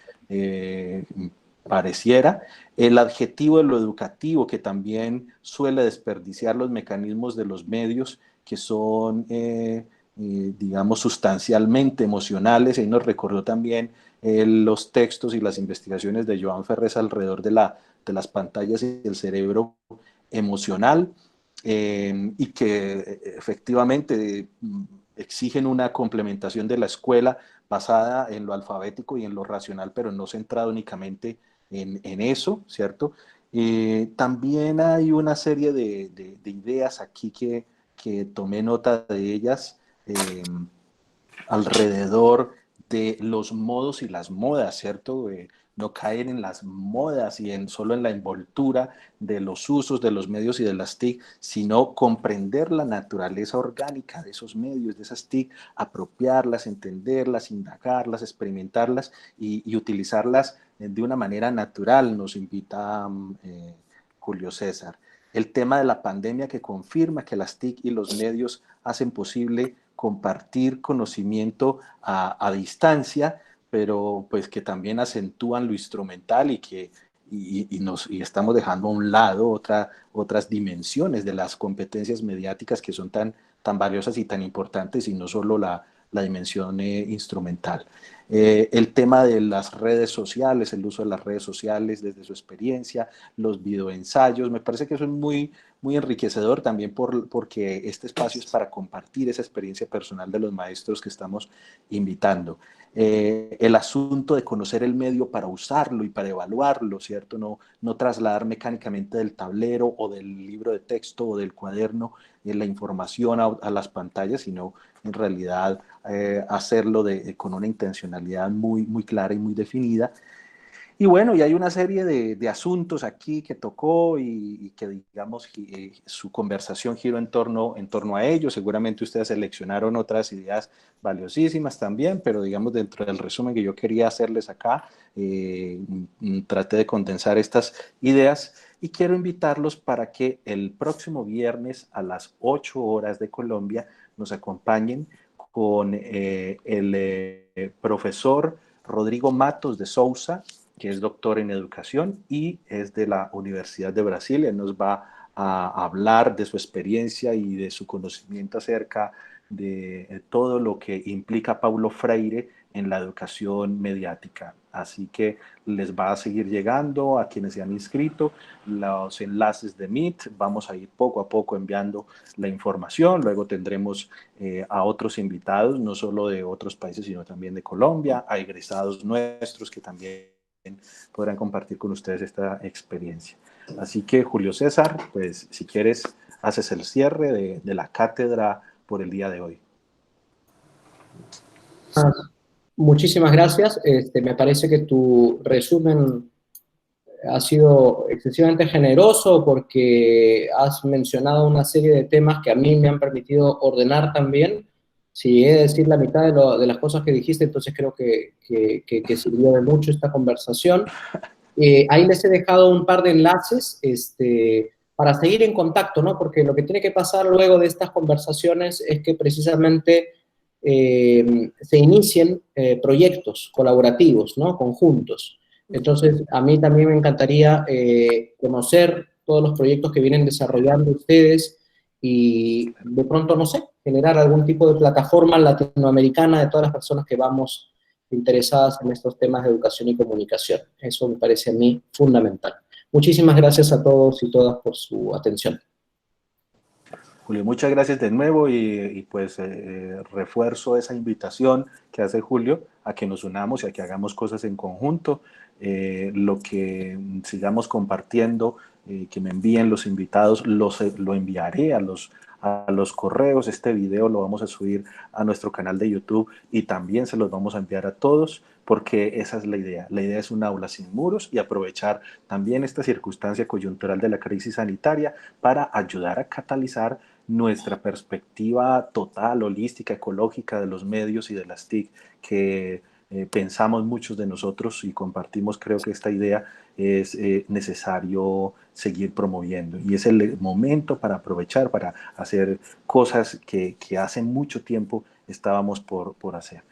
pareciera. El adjetivo de lo educativo, que también suele desperdiciar los mecanismos de los medios, que son digamos, sustancialmente emocionales. Ahí nos recordó también los textos y las investigaciones de Joan Ferrés alrededor de las pantallas y el cerebro emocional, y que efectivamente exigen una complementación de la escuela basada en lo alfabético y en lo racional, pero no centrado únicamente en eso, ¿cierto? También hay una serie de ideas aquí que tomé nota de ellas, alrededor de los modos y las modas, ¿cierto? No caer en las modas y solo en la envoltura de los usos de los medios y de las TIC, sino comprender la naturaleza orgánica de esos medios, de esas TIC, apropiarlas, entenderlas, indagarlas, experimentarlas y utilizarlas de una manera natural, nos invita Julio César. El tema de la pandemia que confirma que las TIC y los medios hacen posible compartir conocimiento a distancia, pero pues que también acentúan lo instrumental y estamos dejando a un lado otras dimensiones de las competencias mediáticas que son tan valiosas y tan importantes, y no solo la dimensión instrumental. El tema de las redes sociales, el uso de las redes sociales desde su experiencia, los videoensayos, me parece que eso es muy enriquecedor también porque este espacio es para compartir esa experiencia personal de los maestros que estamos invitando. El asunto de conocer el medio para usarlo y para evaluarlo, ¿cierto? No trasladar mecánicamente del tablero o del libro de texto o del cuaderno la información a las pantallas, sino en realidad hacerlo con una intencionalidad muy clara y muy definida. Y bueno, y hay una serie de asuntos aquí que tocó y que, digamos, su conversación giró en torno a ello. Seguramente ustedes seleccionaron otras ideas valiosísimas también, pero digamos, dentro del resumen que yo quería hacerles acá, traté de condensar estas ideas y quiero invitarlos para que el próximo viernes a las 8 horas de Colombia nos acompañen con el profesor Rodrigo Matos de Souza, que es doctor en educación y es de la Universidad de Brasil. Él nos va a hablar de su experiencia y de su conocimiento acerca de todo lo que implica Paulo Freire en la educación mediática. Así que les va a seguir llegando a quienes se han inscrito los enlaces de Meet. Vamos a ir poco a poco enviando la información. Luego tendremos a otros invitados, no solo de otros países, sino también de Colombia, a egresados nuestros que también podrán compartir con ustedes esta experiencia. Así que, Julio César, pues si quieres, haces el cierre de la cátedra por el día de hoy. Muchísimas gracias. Me parece que tu resumen ha sido excesivamente generoso porque has mencionado una serie de temas que a mí me han permitido ordenar también. Si he de decir la mitad de las cosas que dijiste, entonces creo que sirvió de mucho esta conversación. Ahí les he dejado un par de enlaces para seguir en contacto, ¿no? Porque lo que tiene que pasar luego de estas conversaciones es que precisamente se inicien proyectos colaborativos, ¿no? Conjuntos. Entonces, a mí también me encantaría conocer todos los proyectos que vienen desarrollando ustedes y de pronto, no sé, generar algún tipo de plataforma latinoamericana de todas las personas que vamos interesadas en estos temas de educación y comunicación. Eso me parece a mí fundamental. Muchísimas gracias a todos y todas por su atención. Julio, muchas gracias de nuevo y pues refuerzo esa invitación que hace Julio a que nos unamos y a que hagamos cosas en conjunto. Lo que sigamos compartiendo, que me envíen los invitados, lo enviaré a los correos. Este video lo vamos a subir a nuestro canal de YouTube y también se los vamos a enviar a todos, porque esa es la idea. La idea es un aula sin muros y aprovechar también esta circunstancia coyuntural de la crisis sanitaria para ayudar a catalizar nuestra perspectiva total, holística, ecológica de los medios y de las TIC que pensamos muchos de nosotros y compartimos. Creo que esta idea es necesario seguir promoviendo y es el momento para aprovechar, para hacer cosas que hace mucho tiempo estábamos por hacer.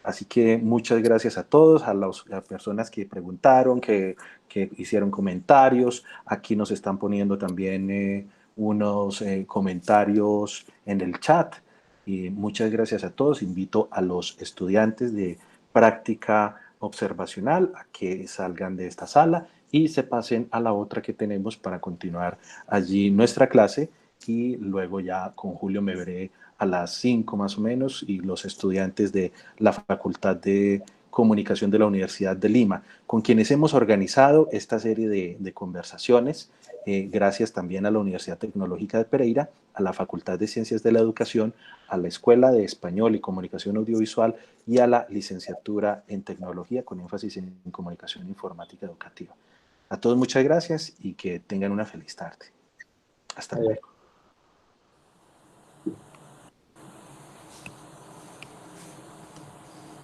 Así que muchas gracias a todos, a las personas que preguntaron, que hicieron comentarios. Aquí nos están poniendo también unos comentarios en el chat. Y muchas gracias a todos. Invito a los estudiantes de práctica observacional a que salgan de esta sala y se pasen a la otra que tenemos para continuar allí nuestra clase, y luego ya con Julio me veré a las 5 más o menos, y los estudiantes de la Facultad de Comunicación de la Universidad de Lima, con quienes hemos organizado esta serie de conversaciones, gracias también a la Universidad Tecnológica de Pereira, a la Facultad de Ciencias de la Educación, a la Escuela de Español y Comunicación Audiovisual y a la Licenciatura en Tecnología con énfasis en Comunicación Informática Educativa. A todos muchas gracias y que tengan una feliz tarde. Hasta luego.